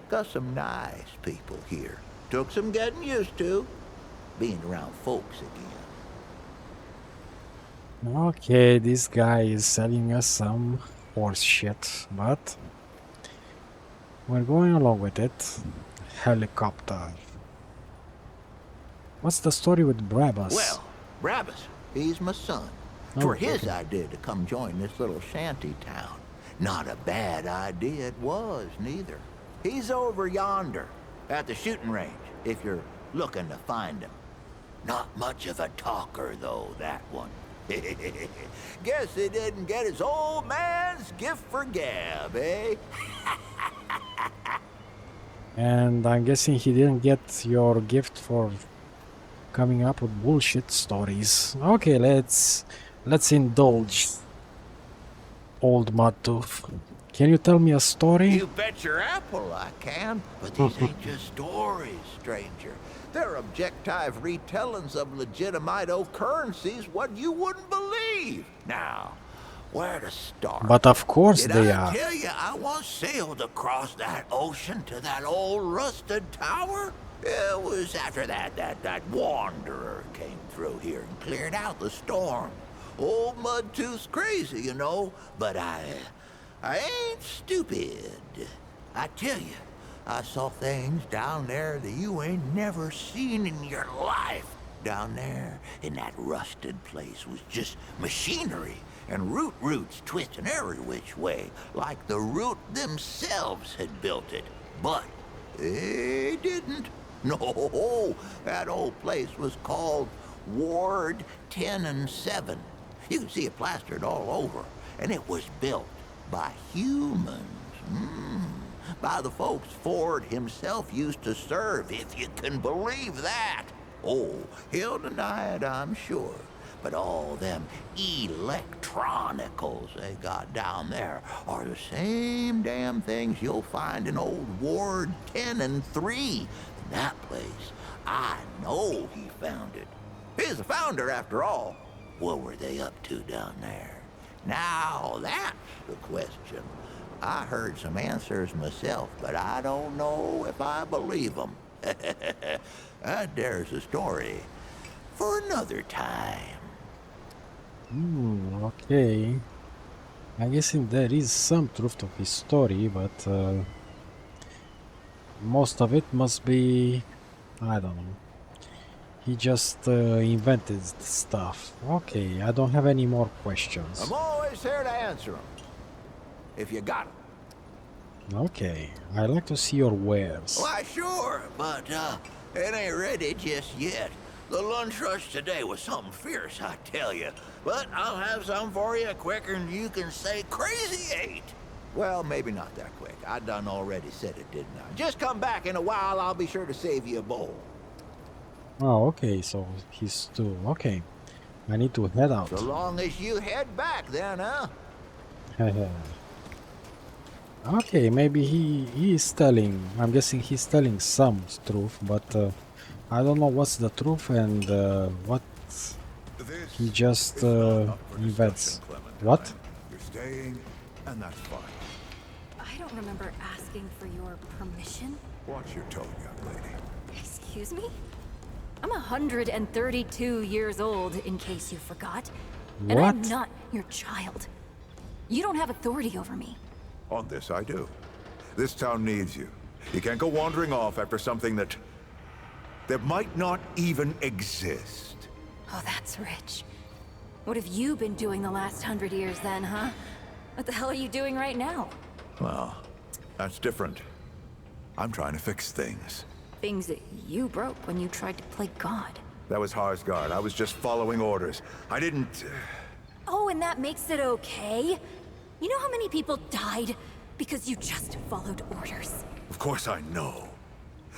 Got some nice people here. Took some getting used to. Being around folks again. Okay, this guy is selling us some horse shit, but we're going along with it. Helicopter. What's the story with Brabus? Well, Brabus, he's my son. For his idea to come join this little shanty town. Not a bad idea it was, neither. He's over yonder, at the shooting range, if you're looking to find him. Not much of a talker, though, that one. Guess he didn't get his old man's gift for gab, eh? And I'm guessing he didn't get your gift for coming up with bullshit stories. Okay, let's indulge old Mudtooth. Can you tell me a story? You bet your apple I can, but these ain't just stories, stranger. They're objective retellings of legitimate occurrences what you wouldn't believe. Now, where to start? But of course Did they I are. tell you I once sailed across that ocean to that old rusted tower? It was after that wanderer came through here and cleared out the storm. Old Mudtooth's crazy, you know, but I ain't stupid. I tell you, I saw things down there that you ain't never seen in your life. Down there in that rusted place was just machinery and roots twisting every which way, like the root themselves had built it. But they didn't. No, that old place was called Ward 10 and 7. You can see it plastered all over, and it was built by humans. By the folks Ford himself used to serve, if you can believe that. Oh, he'll deny it, I'm sure. But all them electronicals they got down there are the same damn things you'll find in old Ward 10 and 3. In that place, I know he found it. He's the founder, after all. What were they up to down there? Now, that's the question. I heard some answers myself, but I don't know if I believe them. There's a story for another time. Okay. I'm guessing there is some truth to his story, but most of it must be, I don't know. He just invented stuff. Okay, I don't have any more questions. I'm always here to answer them, if you got them. Okay, I like to see your wares. Why, sure, but it ain't ready just yet. The lunch rush today was something fierce, I tell you. But I'll have some for you quicker than you can say crazy eight. Well, maybe not that quick. I done already said it, didn't I? Just come back in a while, I'll be sure to save you a bowl. Oh, okay, so he's too... Okay, I need to head out. So long as you head back then, huh? Okay, maybe he is telling... I'm guessing he's telling some truth, but I don't know what's the truth and what he just invents. What? You're staying, and that's fine. I don't remember asking for your permission. Watch your tone, young lady. Excuse me? I'm 132 years old, in case you forgot. And I'm What? not your child. You don't have authority over me. On this, I do. This town needs you. You can't go wandering off after something that might not even exist. Oh, that's rich. What have you been doing the last 100 years then, huh? What the hell are you doing right now? Well, that's different. I'm trying to fix things. Things that you broke when you tried to play God. That was Harsgard. I was just following orders. I didn't... Oh, and that makes it okay? You know how many people died because you just followed orders? Of course I know.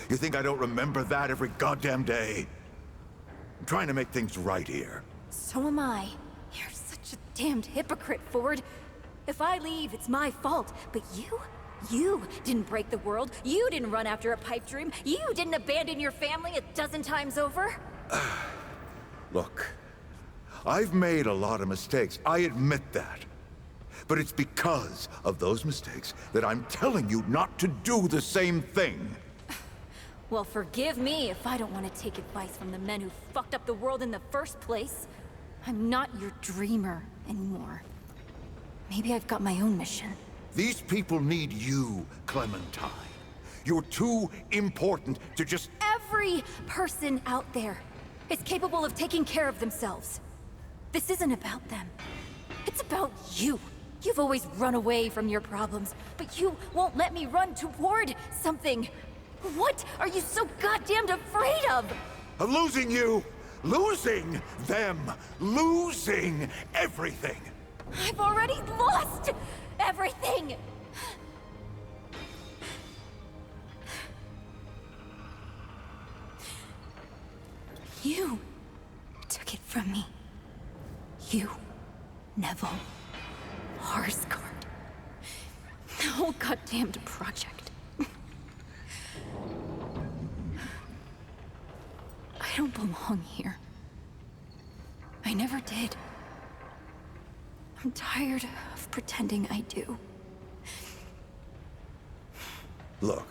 You think I don't remember that every goddamn day? I'm trying to make things right here. So am I. You're such a damned hypocrite, Ford. If I leave, it's my fault. But you didn't break the world. You didn't run after a pipe dream. You didn't abandon your family 12 times over. Look, I've made a lot of mistakes. I admit that. But it's because of those mistakes that I'm telling you not to do the same thing. Well, forgive me if I don't want to take advice from the men who fucked up the world in the first place. I'm not your dreamer anymore. Maybe I've got my own mission. These people need you, Clementine. You're too important to just... Every person out there is capable of taking care of themselves. This isn't about them. It's about you. You've always run away from your problems, but you won't let me run toward something. What are you so goddamned afraid of? Of losing you! Losing them! Losing everything! I've already lost everything! You took it from me. You, Neville, Harsgard. The whole goddamned project. I don't belong here. I never did. I'm tired of pretending I do. Look,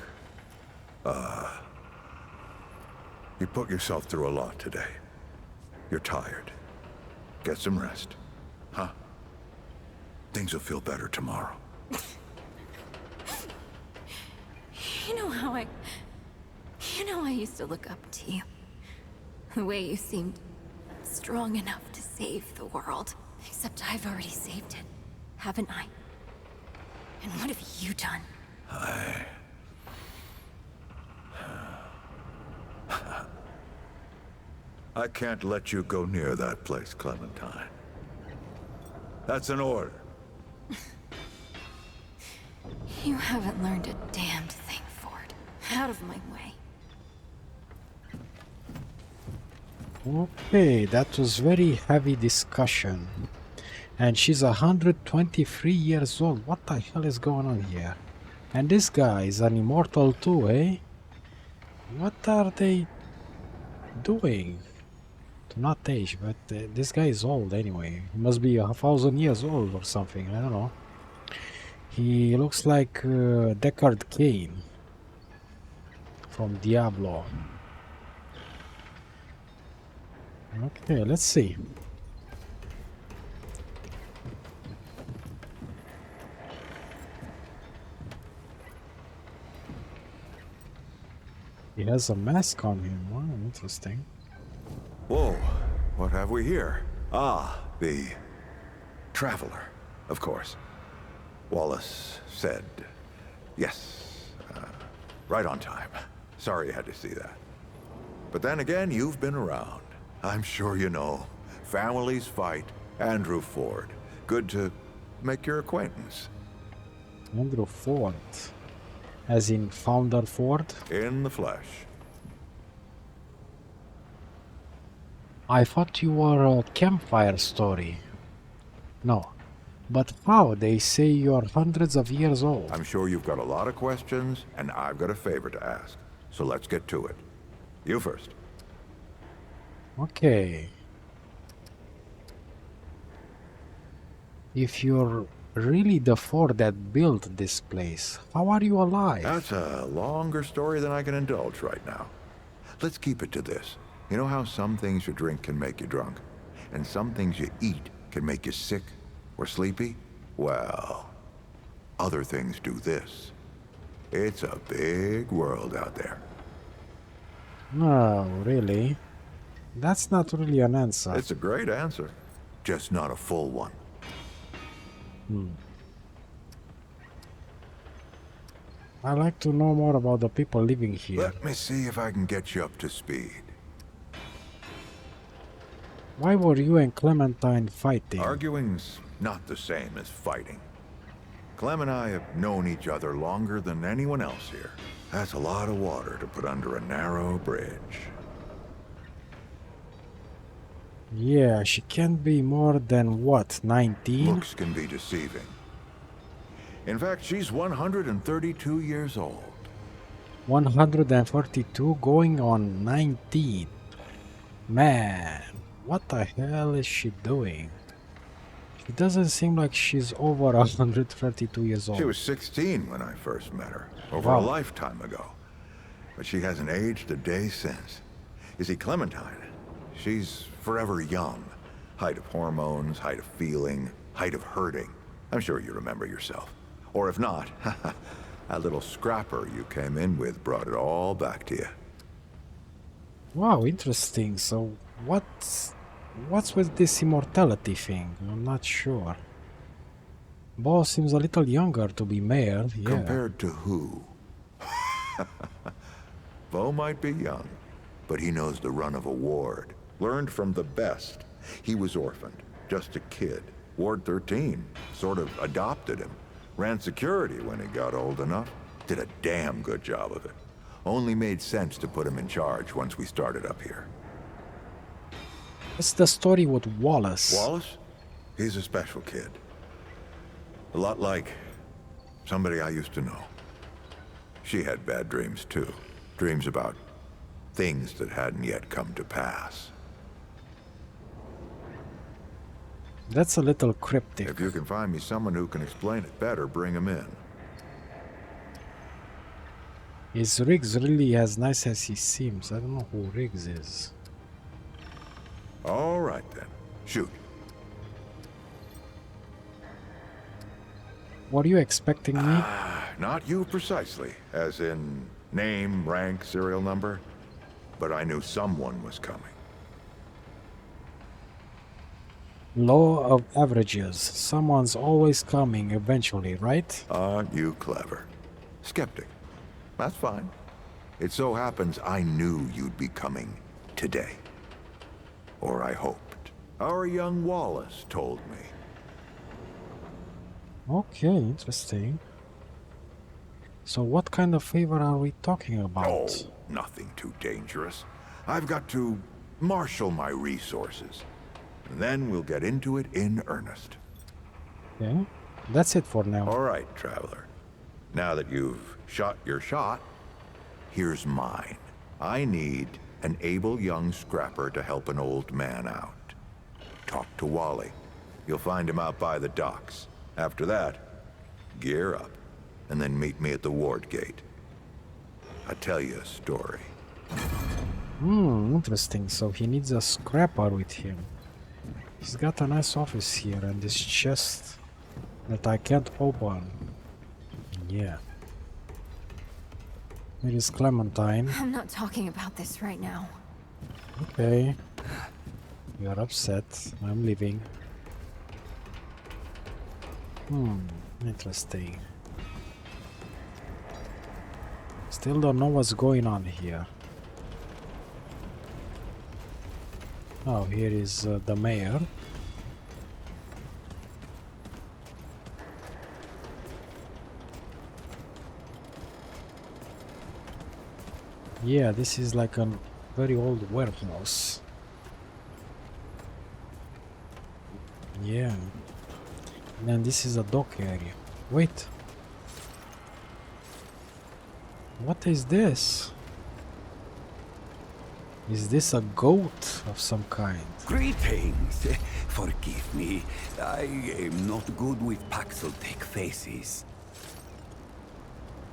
you put yourself through a lot today. You're tired. Get some rest, huh? Things will feel better tomorrow. You know how I used to look up to you. The way you seemed strong enough to save the world. Except I've already saved it, haven't I? And what have you done? I can't let you go near that place, Clementine. That's an order. You haven't learned a damned thing, Ford. Out of my way. Okay, that was very heavy discussion. And she's 123 years old. What the hell is going on here? And this guy is an immortal too, eh? What are they doing? To not age, but this guy is old anyway. He must be 1,000 years old or something, I don't know. He looks like Deckard Cain from Diablo. Okay, let's see. He has a mask on him. Wow, interesting. Whoa, what have we here? Ah, the Traveler, of course. Wallace said, yes, right on time. Sorry you had to see that. But then again, you've been around. I'm sure you know. Families fight. Andrew Ford. Good to make your acquaintance. Andrew Ford. As in Founder Ford? In the flesh. I thought you were a campfire story. No. But how? They say you're hundreds of years old. I'm sure you've got a lot of questions, and I've got a favor to ask. So let's get to it. You first. Okay. If you're really the Ford that built this place, how are you alive? That's a longer story than I can indulge right now. Let's keep it to this. You know how some things you drink can make you drunk, and some things you eat can make you sick or sleepy, well, other things do this. It's a big world out there. No, really? That's not really an answer. It's a great answer, just not a full one. I'd like to know more about the people living here. Let me see if I can get you up to speed. Why were you and Clementine fighting? Arguing's not the same as fighting. Clem and I have known each other longer than anyone else here. That's a lot of water to put under a narrow bridge. Yeah, she can't be more than, what, 19? Looks can be deceiving. In fact, she's 132 years old. 142 going on 19. Man, what the hell is she doing? She doesn't seem like she's over 132 years old. She was 16 when I first met her, over Wow. a lifetime ago. But she hasn't aged a day since. You see, Clementine, she's forever young. Height of hormones, height of feeling, height of hurting. I'm sure you remember yourself. Or if not, that little scrapper you came in with brought it all back to you. Wow, interesting. So what's with this immortality thing? I'm not sure. Bo seems a little younger to be mayor. Yeah. Compared to who? Bo might be young, but he knows the run of a ward. Learned from the best. He was orphaned, just a kid. Ward 13 sort of adopted him. Ran security when he got old enough. Did a damn good job of it. Only made sense to put him in charge once we started up here. What's the story with Wallace? Wallace? He's a special kid. A lot like somebody I used to know. She had bad dreams too. Dreams about things that hadn't yet come to pass. That's a little cryptic. If you can find me someone who can explain it better, bring him in. Is Riggs really as nice as he seems? I don't know who Riggs is. All right then. Shoot. Were you expecting me? Not you precisely, as in name, rank, serial number. But I knew someone was coming. Law of averages. Someone's always coming eventually, right? Aren't you clever? Skeptic. That's fine. It so happens I knew you'd be coming today. Or I hoped. Our young Wallace told me. Okay, interesting. So what kind of favor are we talking about? Oh, nothing too dangerous. I've got to marshal my resources. And then we'll get into it in earnest. Okay, that's it for now. All right, traveler. Now that you've shot your shot, here's mine. I need an able young scrapper to help an old man out. Talk to Wally. You'll find him out by the docks. After that, gear up, and then meet me at the ward gate. I'll tell you a story. Interesting. So he needs a scrapper with him. He's got a nice office here and this chest that I can't open. Yeah. Here is Clementine. I'm not talking about this right now. Okay. You're upset. I'm leaving. Interesting. Still don't know what's going on here. Oh, here is the mayor. Yeah, this is like a very old warehouse. Yeah. And then this is a dock area. Wait. What is this? Is this a goat of some kind? Greetings. Forgive me. I am not good with Paxel-tech faces.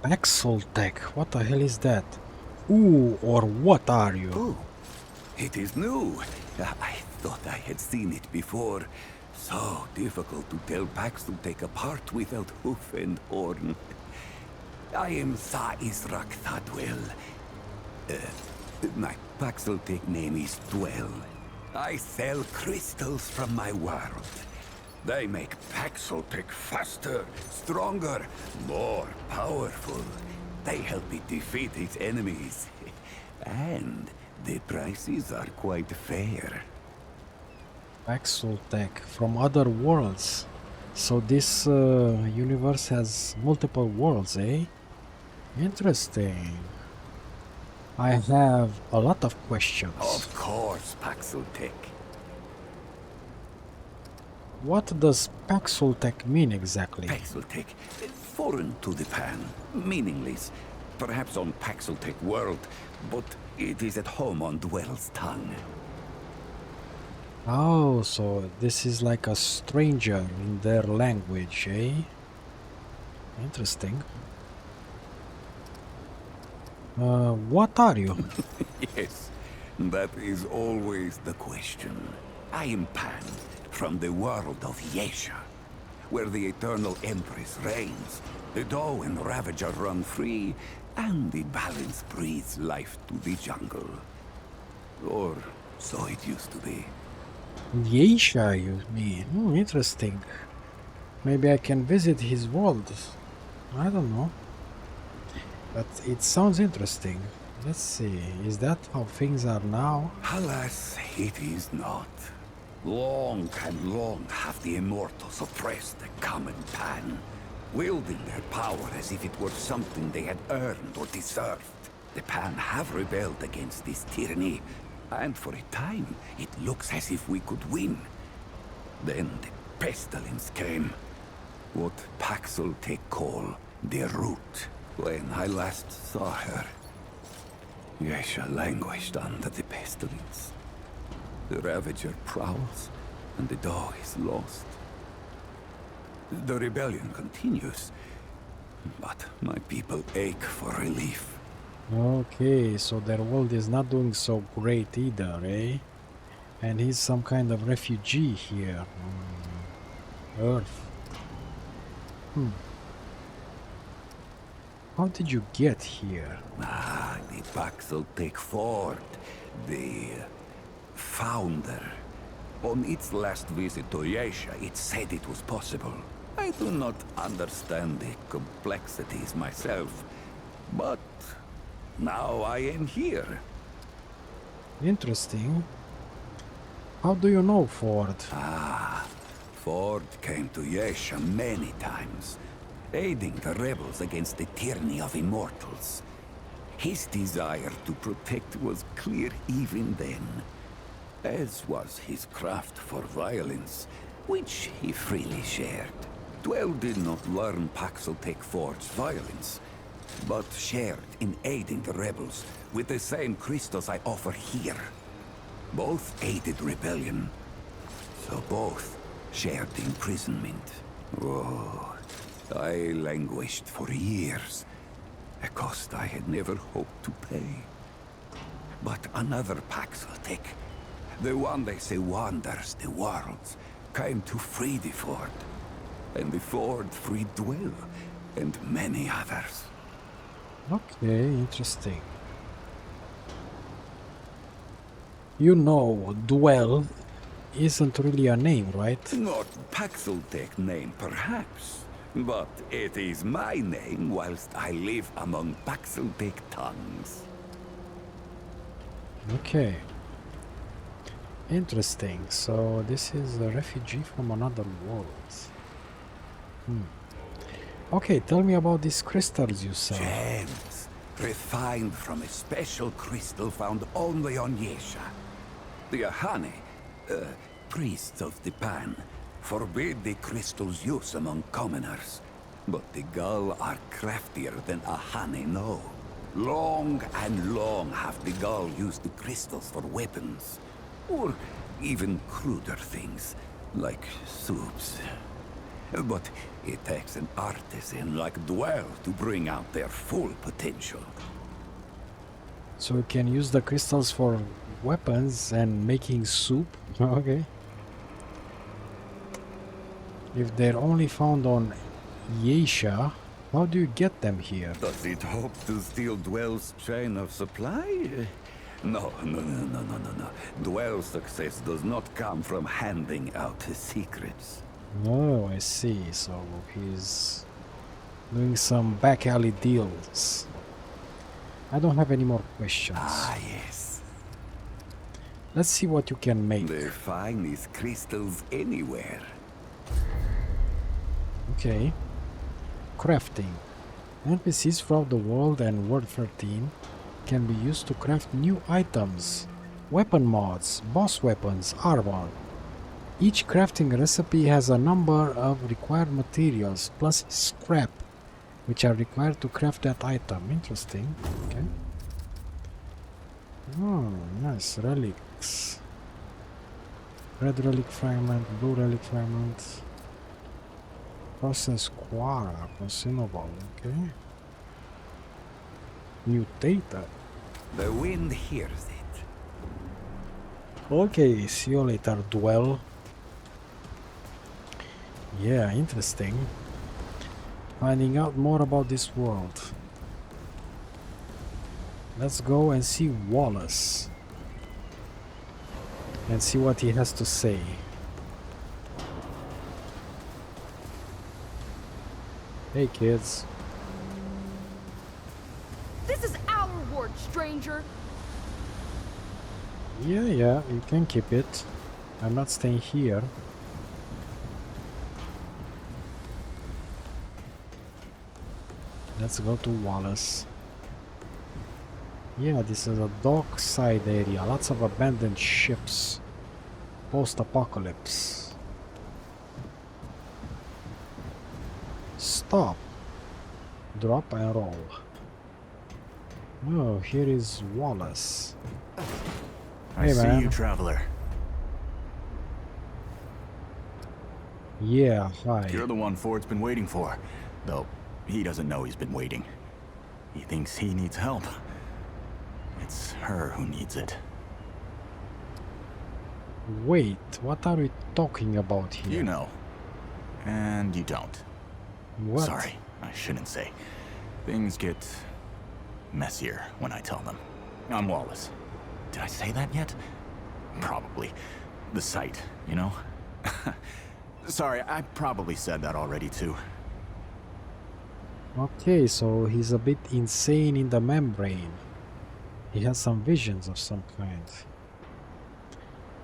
Paxel-tech? What the hell is that? Ooh, or what are you? Oh, it is new. I thought I had seen it before. So difficult to tell Paxel apart without hoof and horn. I am Tha Israk Thadwell. My Paxel name is Dwell. I sell crystals from my world. They make Paxel faster, stronger, more powerful. They help it defeat its enemies. And the prices are quite fair. Paxel tech from other worlds. So this universe has multiple worlds, eh? Interesting. I have a lot of questions. Of course, Paxel Tech. What does Paxel tech mean exactly? Paxel Tech, foreign to the Pan, meaningless. Perhaps on Paxel Tech world, but it is at home on Dwell's tongue. Oh, so this is like a stranger in their language, eh? Interesting. What are you? Yes, that is always the question. I am Pan, from the world of Yesha, where the Eternal Empress reigns. The Doe and Ravager run free, and the balance breathes life to the jungle. Or so it used to be. Yesha, you mean? Interesting. Maybe I can visit his world. I don't know. But it sounds interesting. Let's see. Is that how things are now? Alas, it is not. Long and long have the Immortals oppressed the common Pan, wielding their power as if it were something they had earned or deserved. The Pan have rebelled against this tyranny, and for a time it looks as if we could win. Then the pestilence came. What Paxel call the Root. When I last saw her, Yesha languished under the pestilence. The Ravager prowls, and the Doe is lost. The rebellion continues, but my people ache for relief. Okay, so their world is not doing so great either, eh? And he's some kind of refugee here on Earth. How did you get here? The Paxel Fort, the founder. On its last visit to Yesha, it said it was possible. I do not understand the complexities myself, but now I am here. Interesting. How do you know Ford? Ford came to Yesha many times, aiding the rebels against the tyranny of immortals. His desire to protect was clear even then, as was his craft for violence, which he freely shared. Dwell did not learn Paxel Ford's violence, but shared in aiding the rebels with the same crystals I offer here. Both aided rebellion, so both shared imprisonment. Oh, I languished for years, a cost I had never hoped to pay. But another Paxel the one they say wanders the worlds, came to free the Ford. And the Ford freed Dwell, and many others. Okay, interesting. You know, Dwell isn't really a name, right? Not Paxel name, perhaps. But it is my name whilst I live among Paxel tongues. Okay. Interesting. So this is a refugee from another world. Okay, tell me about these crystals you sell. Gems, refined from a special crystal found only on Yesha. The Ahane, priests of the Pan, forbid the crystal's use among commoners. But the Gull are craftier than Ahane know. Long and long have the Gull used the crystals for weapons. Or even cruder things, like soups. But it takes an artisan like Dwell to bring out their full potential. So you can use the crystals for weapons and making soup? Okay. If they're only found on Yesha, how do you get them here? Does it hope to steal Dwell's chain of supply? No. Dwell's success does not come from handing out his secrets. Oh, I see. So he's doing some back alley deals. I don't have any more questions. Ah, yes. Let's see what you can make. They find these crystals anywhere. Okay. Crafting. NPCs throughout the world and World 13 can be used to craft new items, weapon mods, boss weapons, armor. Each crafting recipe has a number of required materials plus scrap, which are required to craft that item. Interesting. Okay. Oh, nice. Relics. Red relic fragment, blue relic fragment. Process Quara, consumable. Okay. Mutator. The wind hears it. Okay, see you later, Dwell. Yeah, interesting. Finding out more about this world. Let's go and see Wallace. And see what he has to say. Hey kids. This is our ward, stranger. Yeah, you can keep it. I'm not staying here. Let's go to Wallace. Yeah, this is a dockside area. Lots of abandoned ships. Post-apocalypse. Stop. Drop and roll. Oh, here is Wallace. I see you, traveler. Yeah, hi. You're the one Ford's been waiting for. Though, he doesn't know he's been waiting. He thinks he needs help. It's her who needs it. Wait, what are we talking about here? You know. And you don't. What? Sorry, I shouldn't say. Things get messier when I tell them. I'm Wallace. Did I say that yet? Probably. The site, you know? Sorry, I probably said that already too. Okay, so he's a bit insane in the membrane. He has some visions of some kind.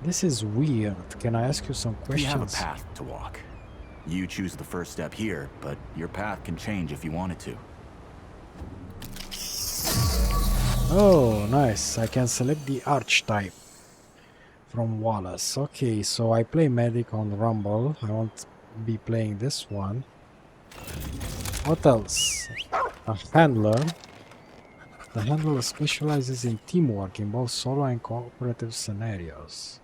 This is weird. Can I ask you some questions? You have a path to walk. You choose the first step here, but your path can change if you wanted to. Oh, nice. I can select the Archetype from Wallace. Okay, so I play Medic on Rumble. I won't be playing this one. What else? A Handler. The Handler specializes in teamwork in both solo and cooperative scenarios.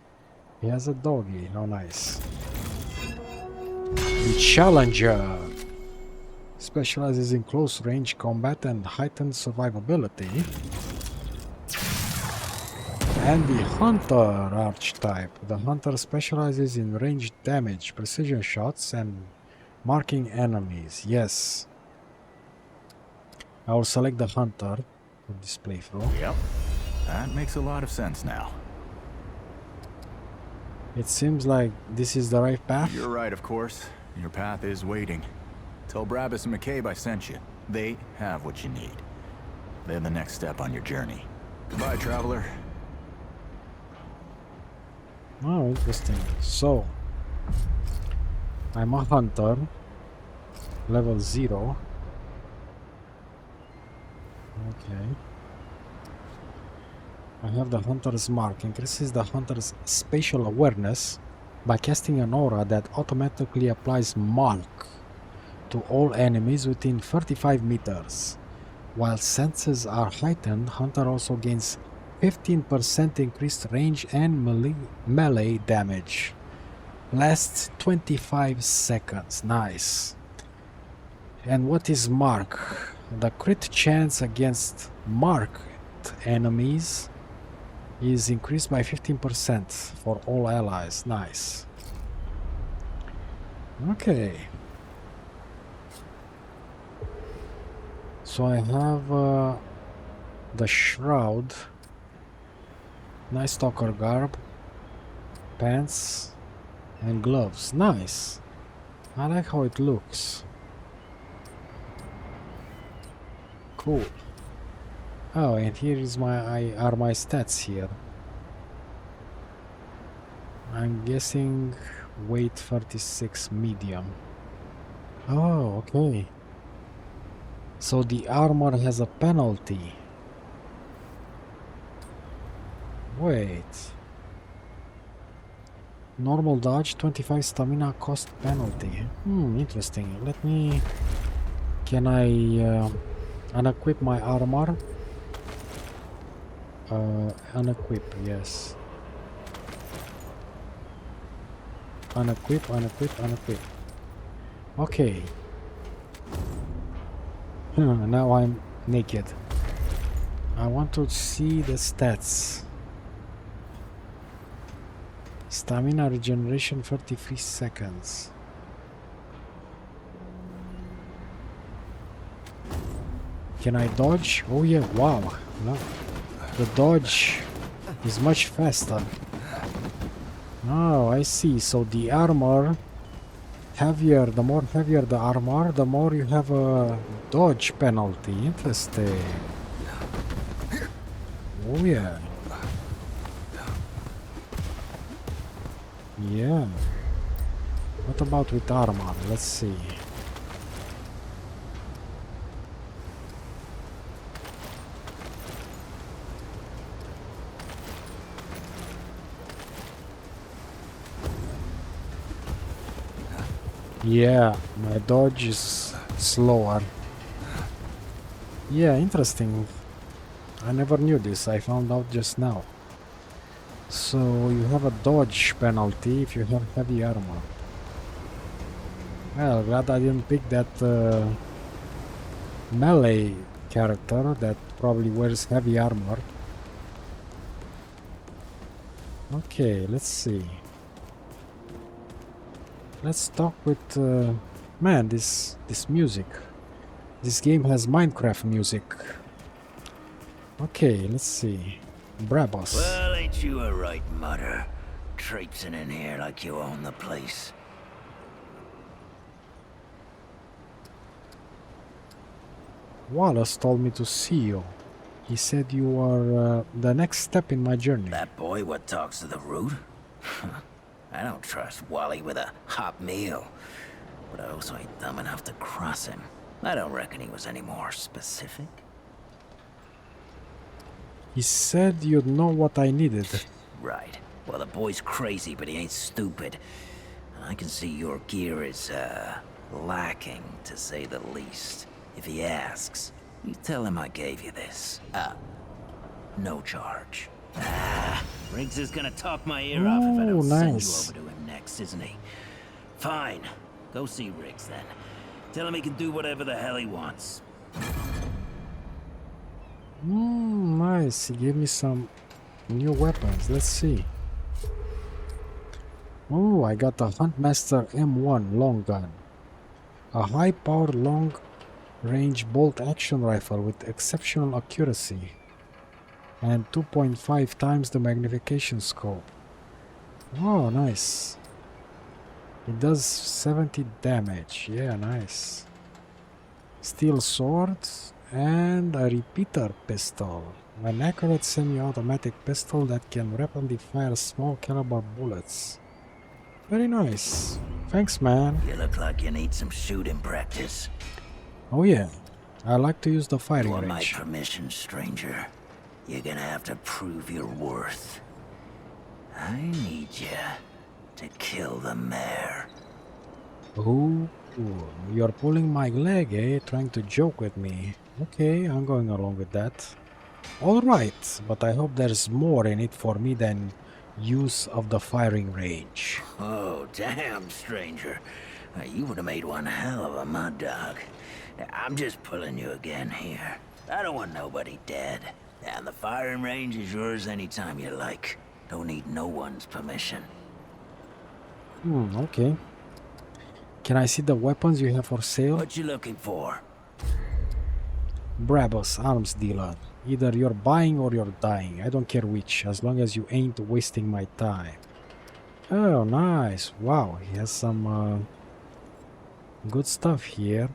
He has a doggy. How nice. The Challenger specializes in close range combat and heightened survivability. And the Hunter archetype. The Hunter specializes in ranged damage, precision shots, and marking enemies. Yes. I will select the Hunter for this playthrough. Yep. That makes a lot of sense now. It seems like this is the right path. You're right, of course. Your path is waiting. Tell Brabus and McCabe I sent you. They have what you need. They're the next step on your journey. Goodbye, traveler. Oh, interesting. So, I'm a hunter, level 0. Okay. I have the hunter's mark. Increases the hunter's spatial awareness by casting an aura that automatically applies mark to all enemies within 35 meters. While senses are heightened, hunter also gains 15% increased range and melee damage. Lasts 25 seconds. Nice. And what is mark? The crit chance against marked enemies is increased by 15% for all allies. Nice. Okay. So I have the shroud, nice stalker garb, pants, and gloves. Nice. I like how it looks. Cool. Oh, and here is are my stats here. I'm guessing weight 36 medium. Oh, okay. So the armor has a penalty. Wait. Normal dodge, 25 stamina cost penalty. Interesting. Let me... Can I unequip my armor? Unequip, yes. Unequip, unequip, unequip. Okay. Now I'm naked. I want to see the stats. Stamina regeneration 33 seconds. Can I dodge? Oh yeah, wow. No. The dodge is much faster. Oh, I see. So the armor heavier, the more heavier the armor, the more you have a dodge penalty. Interesting. Oh yeah. Yeah. What about with armor? Let's see. Yeah, my dodge is slower. Yeah, interesting. I never knew this. I found out just now. So you have a dodge penalty if you have heavy armor. Well, glad I didn't pick that melee character that probably wears heavy armor. Okay, let's see. Let's talk with man, this music. This game has Minecraft music. Okay, let's see. Brabus. Well, ain't you a right mutter? Traipsing in here like you own the place. Wallace told me to see you. He said you are the next step in my journey. That boy what talks to the root? I don't trust Wally with a hot meal. But I also ain't dumb enough to cross him. I don't reckon he was any more specific. He said you'd know what I needed. Right. Well, the boy's crazy, but he ain't stupid. And I can see your gear is, lacking, to say the least. If he asks, you tell him I gave you this. No charge. Riggs is gonna talk my ear off if I don't send you over to him next, isn't he? Fine. Go see Riggs then. Tell him he can do whatever the hell he wants. Nice. He gave me some new weapons. Let's see. Oh, I got a Huntmaster M1 long gun. A high-powered long-range bolt-action rifle with exceptional accuracy. And 2.5 times the magnification scope. Oh, nice. It does 70 damage. Yeah, nice. Steel sword and a repeater pistol. An accurate semi-automatic pistol that can rapidly fire small caliber bullets. Very nice. Thanks, man. You look like you need some shooting practice. Oh yeah. I like to use the firing You want range. my permission, stranger? You're gonna have to prove your worth. I need you to kill the mayor. Oh, you're pulling my leg, eh? Trying to joke with me. Okay, I'm going along with that. Alright, but I hope there's more in it for me than use of the firing range. Oh, damn, stranger. You would have made one hell of a mud dog. I'm just pulling you again here. I don't want nobody dead. And the firing range is yours anytime you like. Don't need no one's permission. Okay. Can I see the weapons you have for sale? What you looking for? Brabus, arms dealer. Either you're buying or you're dying. I don't care which, as long as you ain't wasting my time. Oh, nice. Wow, he has some good stuff here.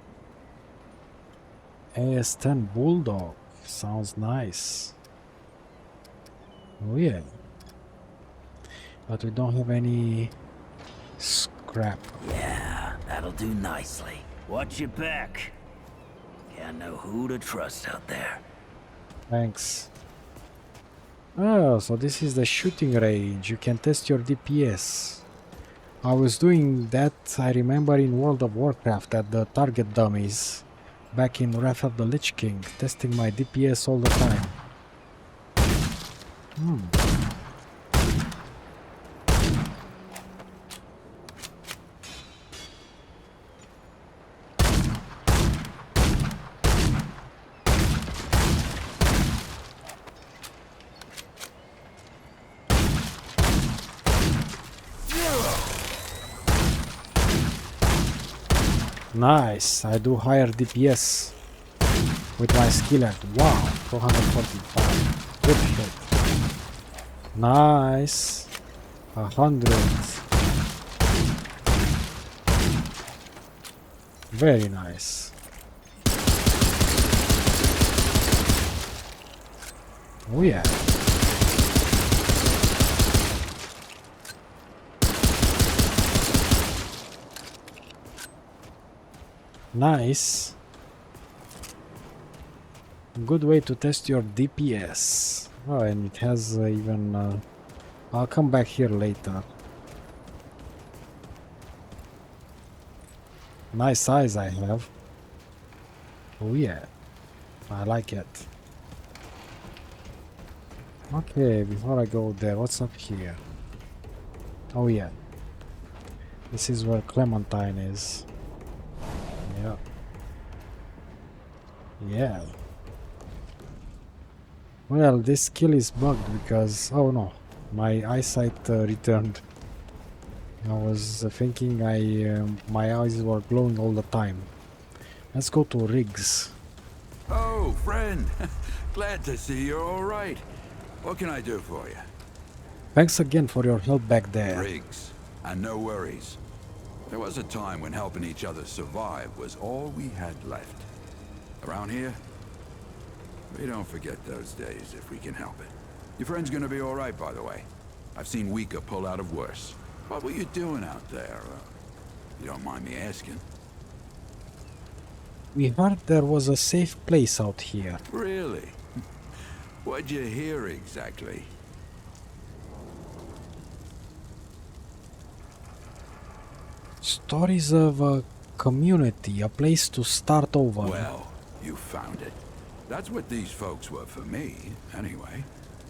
AS-10 Bulldog. Sounds nice. Oh yeah. But we don't have any scrap. Yeah, that'll do nicely. Watch your back. Can't know who to trust out there. Thanks. Oh, so this is the shooting range. You can test your DPS. I was doing that, I remember, in World of Warcraft at the target dummies. Back in Wrath of the Lich King, testing my DPS all the time. Nice, I do higher DPS with my skill at wow, 445. Good hit. Nice. 100. Very nice. Oh yeah. Nice. Good way to test your DPS. Oh, and it has even... I'll come back here later. Nice eyes I have. Oh yeah. I like it. Okay, before I go there, what's up here? Oh yeah. This is where Clementine is. Yeah. Yeah. Well, this skill is bugged because... Oh no, my eyesight returned. I was thinking my eyes were glowing all the time. Let's go to Riggs. Oh, friend. Glad to see you're all right. What can I do for you? Thanks again for your help back there. Riggs, and no worries. There was a time when helping each other survive was all we had left. Around here, we don't forget those days if we can help it. Your friend's gonna be all right, by the way. I've seen weaker pull out of worse. What were you doing out there? You don't mind me asking. We heard there was a safe place out here. Really? What'd you hear exactly? Stories of a community, a place to start over. Well, you found it. That's what these folks were for me, anyway.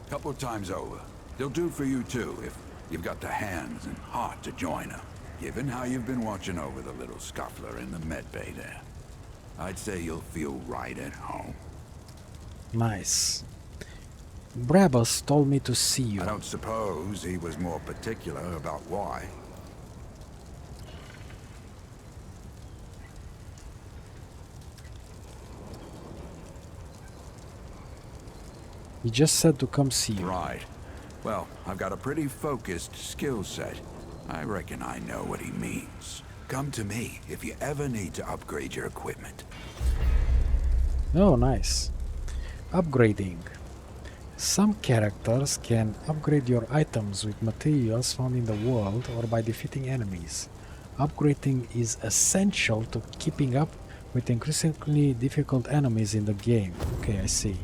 Couple times over. They'll do for you too, if you've got the hands and heart to join them. Given how you've been watching over the little scuffler in the med bay there, I'd say you'll feel right at home. Nice. Brabus told me to see you. I don't suppose he was more particular about why. He just said to come see you. Right. Well, I've got a pretty focused skill set. I reckon I know what he means. Come to me if you ever need to upgrade your equipment. Oh, nice. Upgrading. Some characters can upgrade your items with materials found in the world or by defeating enemies. Upgrading is essential to keeping up with increasingly difficult enemies in the game. Okay, I see.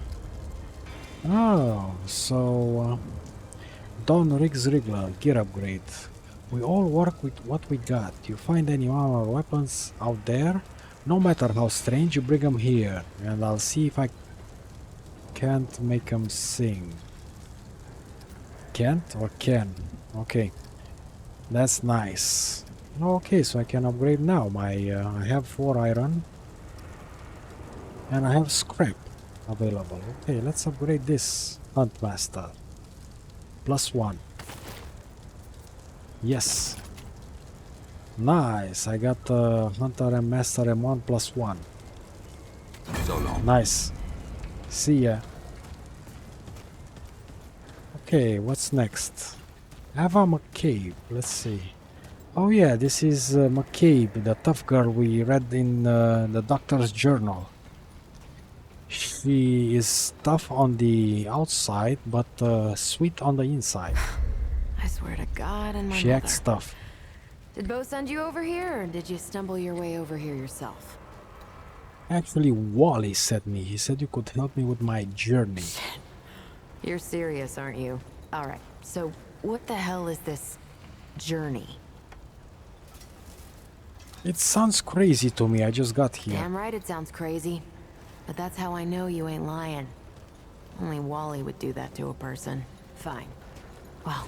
Oh, so... Don Riggs Wriggler, gear upgrade. We all work with what we got. You find any armor or weapons out there? No matter how strange, you bring them here. And I'll see if I can't make them sing. Can't or can? Okay. That's nice. Okay, so I can upgrade now. I have 4 iron. And I have scrap available. Okay, let's upgrade this Huntmaster. +1. Yes. Nice. I got Hunter and Master M1 +1. So long. Nice. See ya. Okay, what's next? Ava McCabe. Let's see. Oh yeah, this is McCabe, the tough girl we read in the doctor's journal. She is tough on the outside, but sweet on the inside. I swear to God and my She mother. acts tough. Did Bo send you over here, or did you stumble your way over here yourself? Actually, Wally sent me. He said you could help me with my journey. You're serious, aren't you? Alright, so what the hell is this journey? It sounds crazy to me. I just got here. Damn right it sounds crazy. But that's how I know you ain't lying. Only Wally would do that to a person. Fine. Well,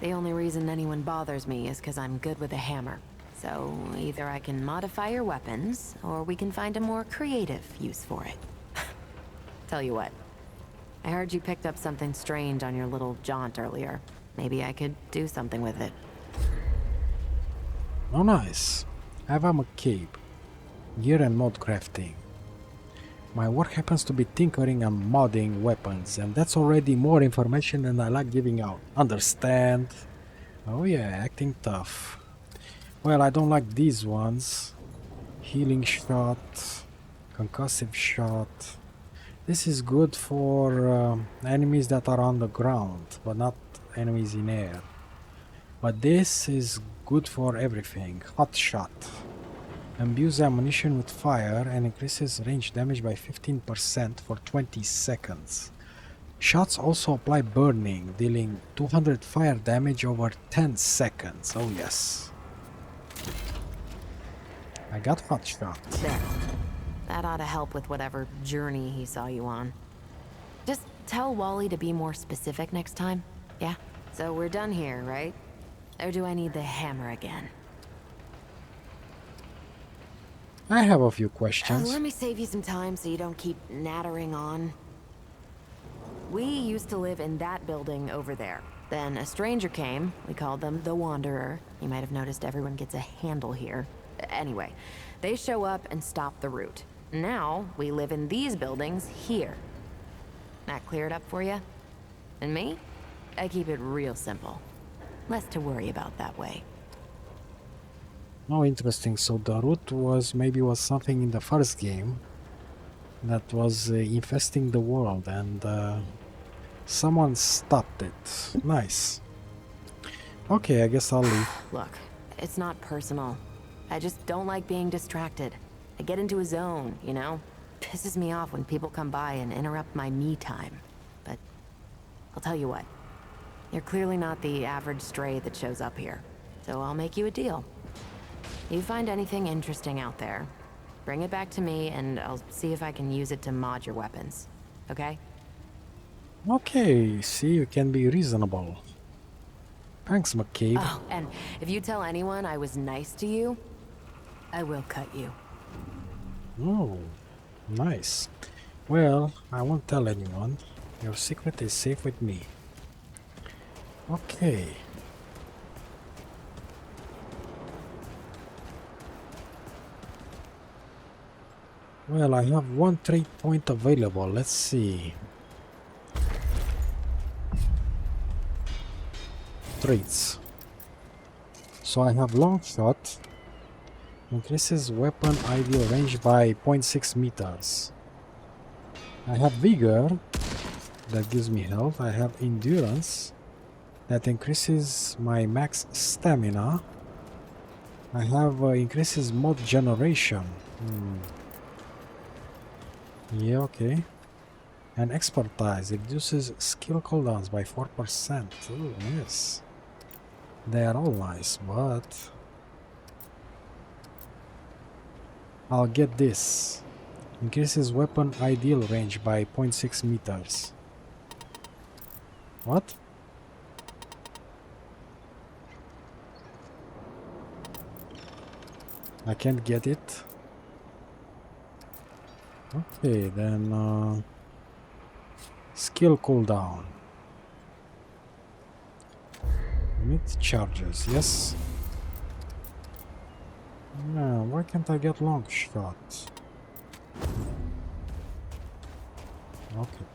the only reason anyone bothers me is because I'm good with a hammer. So either I can modify your weapons, or we can find a more creative use for it. Tell you what. I heard you picked up something strange on your little jaunt earlier. Maybe I could do something with it. Oh, nice. Ava McCabe. Gear and mod crafting. My work happens to be tinkering and modding weapons, and that's already more information than I like giving out. Understand? Oh yeah, acting tough. Well, I don't like these ones. Healing shot, concussive shot. This is good for enemies that are on the ground, but not enemies in air. But this is good for everything. Hot shot. Imbues ammunition with fire and increases range damage by 15% for 20 seconds. Shots also apply burning, dealing 200 fire damage over 10 seconds. Oh yes. I got hot shot. There. That ought to help with whatever journey he saw you on. Just tell Wally to be more specific next time, yeah? So we're done here, right? Or do I need the hammer again? I have a few questions. Let me save you some time so you don't keep nattering on. We used to live in that building over there. Then a stranger came. We called them the Wanderer. You might have noticed everyone gets a handle here. Anyway, they show up and stop the route. Now, we live in these buildings here. That clear it up for you? And me? I keep it real simple. Less to worry about that way. Oh, interesting. So the root was something in the first game that was infesting the world, and someone stopped it. Nice. Okay, I guess I'll leave. Look, it's not personal. I just don't like being distracted. I get into a zone, you know? Pisses me off when people come by and interrupt my me time. But I'll tell you what. You're clearly not the average stray that shows up here. So I'll make you a deal. You find anything interesting out there, bring it back to me and I'll see if I can use it to mod your weapons. Okay? Okay, see, you can be reasonable. Thanks, McCabe. Oh, and if you tell anyone I was nice to you, I will cut you. Oh, nice. Well, I won't tell anyone. Your secret is safe with me. Okay. Well, I have one trade point available. Let's see. Traits. So I have long shot. Increases weapon ideal range by 0.6 meters. I have vigor. That gives me health. I have endurance. That increases my max stamina. I have increases mod generation. Yeah, okay. And expertise. It reduces skill cooldowns by 4%. Oh, yes. They are all nice, but I'll get this. Increases weapon ideal range by 0.6 meters. What? I can't get it. Okay, then skill cooldown. Unit charges, yes. Yeah, why can't I get long shot? Okay.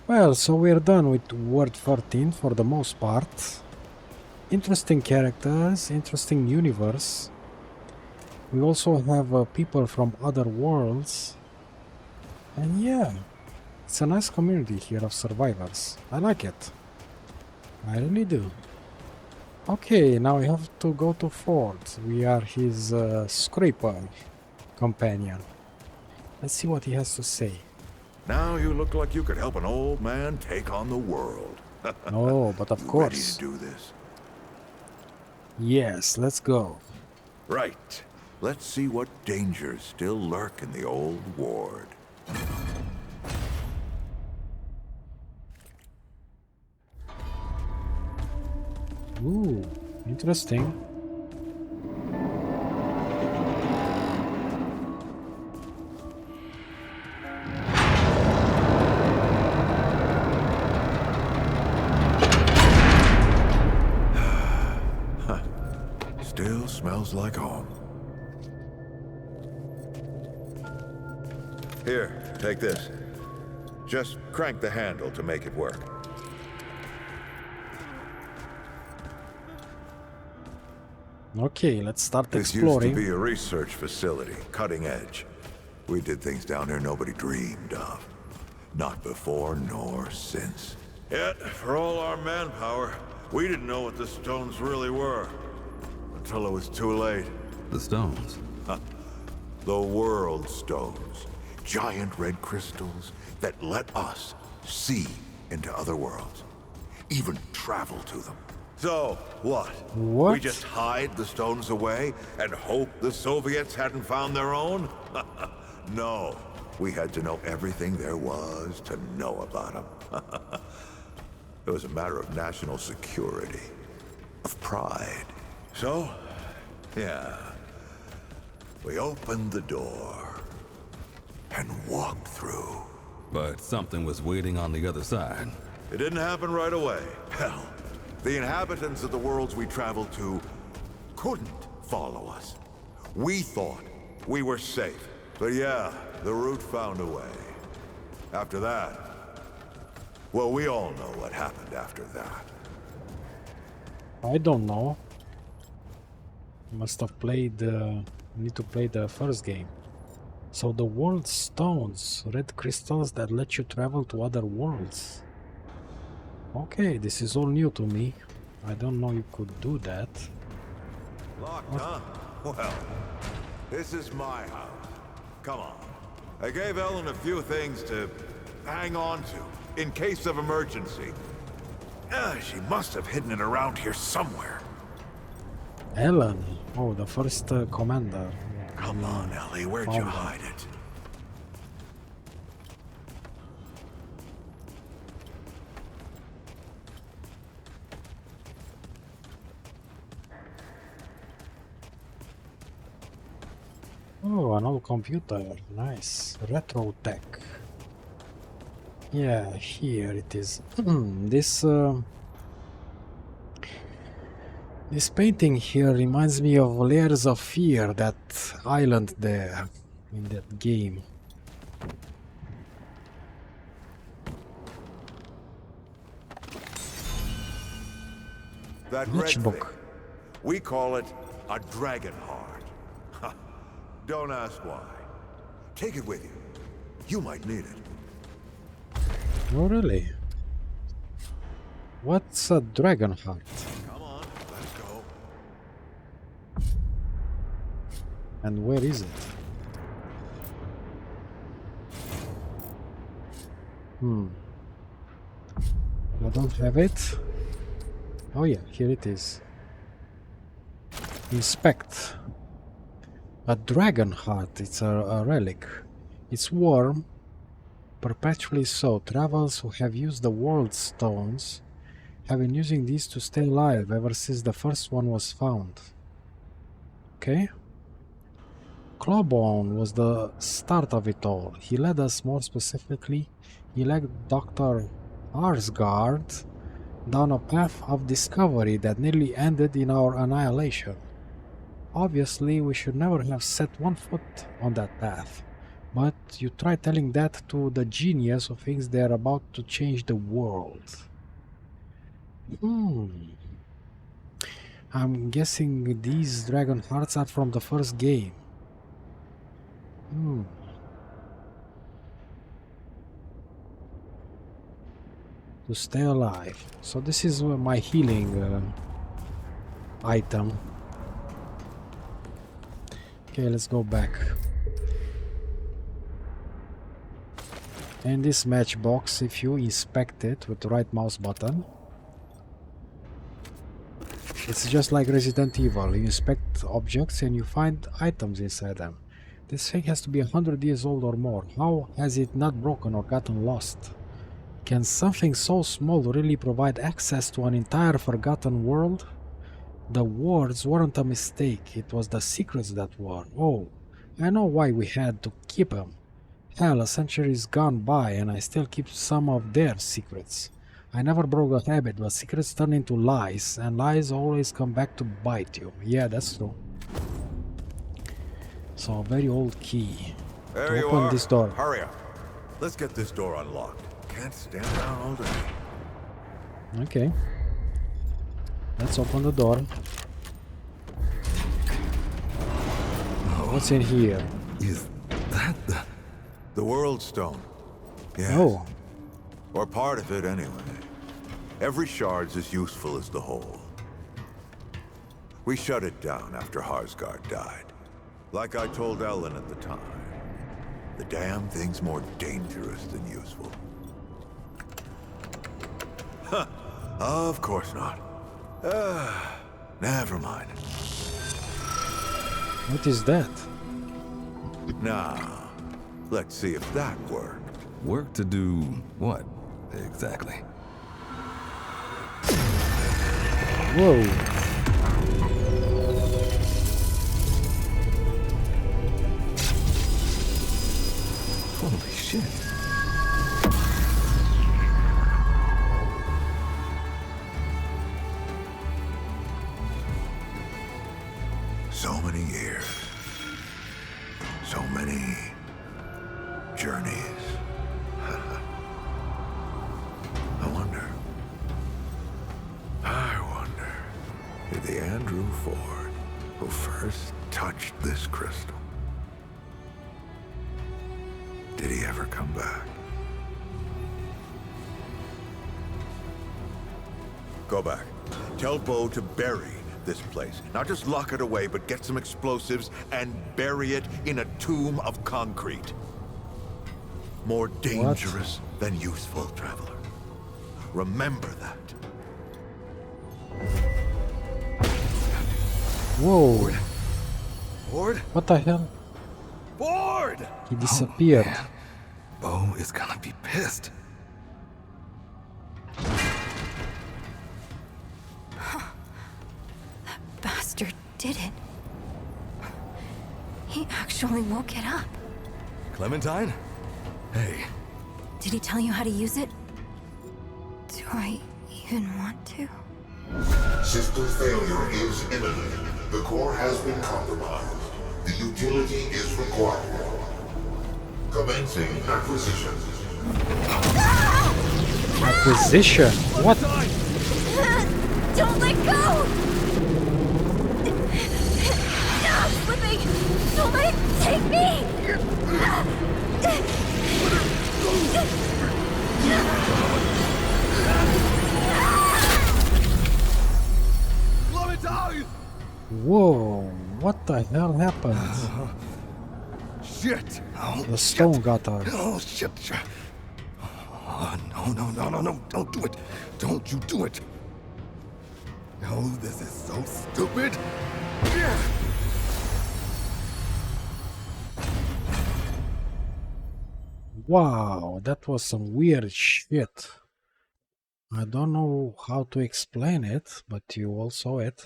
Well, so we're done with World 14 for the most part. Interesting characters, interesting universe. We also have people from other worlds. And yeah, it's a nice community here of survivors. I like it. I really do. Okay, now we have to go to Ford. We are his scraper companion. Let's see what he has to say. Now you look like you could help an old man take on the world. Oh, but of course. Ready to do this? Yes, let's go. Right. Let's see what dangers still lurk in the old ward. Ooh, interesting. Still smells like home. Here, take this. Just crank the handle to make it work. Okay, let's start This exploring. used to be a research facility, cutting edge. We did things down here nobody dreamed of. Not before nor since. Yet, for all our manpower, we didn't know what the stones really were. Until it was too late. The stones? The world stones. Giant red crystals that let us see into other worlds. Even travel to them. So, what? What? We just hide the stones away and hope the Soviets hadn't found their own? No. We had to know everything there was to know about them. It was a matter of national security. Of pride. So, yeah. We opened the door and walked through. But something was waiting on the other side. It didn't happen right away. Hell, the inhabitants of the worlds we traveled to couldn't follow us. We thought we were safe. But yeah, the root found a way. After that, well, we all know what happened after that. I don't know. Must have played. Need to play the first game. So the world stones, red crystals that let you travel to other worlds. Okay, this is all new to me. I don't know you could do that. Locked, huh? Well, this is my house. Come on. I gave Ellen a few things to hang on to, in case of emergency. She must have hidden it around here somewhere. Ellen? Oh, the first commander. Come on, Ellie, where'd you hide it? Oh, an old computer. Nice. Retro tech. Yeah, here it is. This painting here reminds me of Layers of Fear, that island there in that game. That Which red book? thing, we call it a dragon heart. Don't ask why. Take it with you. You might need it. Oh, really? What's a dragon heart? Come on, let's go. And where is it? I don't have it. Oh yeah, here it is. Inspect. A dragon heart. It's a relic. It's warm, perpetually so. Travelers who have used the world stones have been using these to stay alive ever since the first one was found. Okay. Clawbone was the start of it all. He led us, more specifically, he led Dr. Arsgard down a path of discovery that nearly ended in our annihilation. obviously we should never have set one foot on that path. But you try telling that to the genius who thinks they're about to change the world. I'm guessing these dragon hearts are from the first game. To stay alive. So this is my healing item. Okay, let's go back. And this matchbox, if you inspect it with the right mouse button, it's just like Resident Evil. You inspect objects and you find items inside them. This thing has to be 100 years old or more. How has it not broken or gotten lost? Can something so small really provide access to an entire forgotten world? The wards weren't a mistake. It was the secrets that were. Oh, I know why we had to keep them. Hell, a century's gone by and I still keep some of their secrets. I never broke a habit, but secrets turn into lies, and lies always come back to bite you. Yeah, that's true. So, a very old key. There to you open are. this door. Hurry up. Let's get this door unlocked. Can't stand around all day. Okay. Let's open the door. What's in here? Is that the World Stone? Yes. Oh. Or part of it, anyway. Every shard's as useful as the whole. We shut it down after Harsgard died. Like I told Ellen at the time, the damn thing's more dangerous than useful. Huh. Of course not. Never mind. What is that? Now, let's see if that worked. Work to do what, exactly? Whoa. Holy shit. So many years. So many journeys. I wonder, did the Andrew Ford who first touched this crystal, did he ever come back? Go back. Tell Bo to bury this place. Not just lock it away, but get some explosives and bury it in a tomb of concrete. More dangerous than useful, traveler. Remember that. Whoa. Ford? What the hell? Ford! He disappeared. Bo is gonna be pissed. That bastard did it. He actually woke it up. Clementine? Hey. Did he tell you how to use it? Do I even want to? System failure is imminent. The core has been compromised. The utility is required. Commencing acquisition. Acquisition? What? Don't let go! No, I'm slipping! Don't let it take me! Whoa, what the hell happened? Shit! The stone got her. Oh, shit. No, don't do it. Don't you do it. No, this is so stupid. Wow, that was some weird shit. I don't know how to explain it, but you all saw it.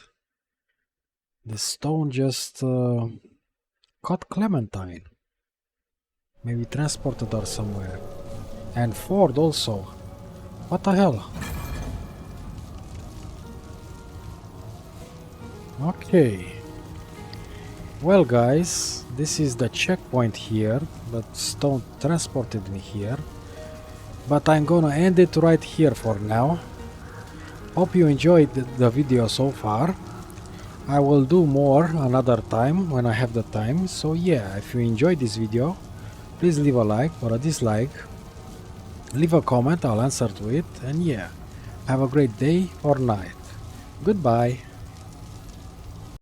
The stone just caught Clementine. Maybe transported her somewhere. And Ford also. What the hell? Okay. Well guys, this is the checkpoint here. The stone transported me here. But I'm gonna end it right here for now. Hope you enjoyed the video so far. I will do more another time when I have the time. So yeah, if you enjoyed this video, please leave a like or a dislike. Leave a comment, I'll answer to it. And yeah, have a great day or night. Goodbye.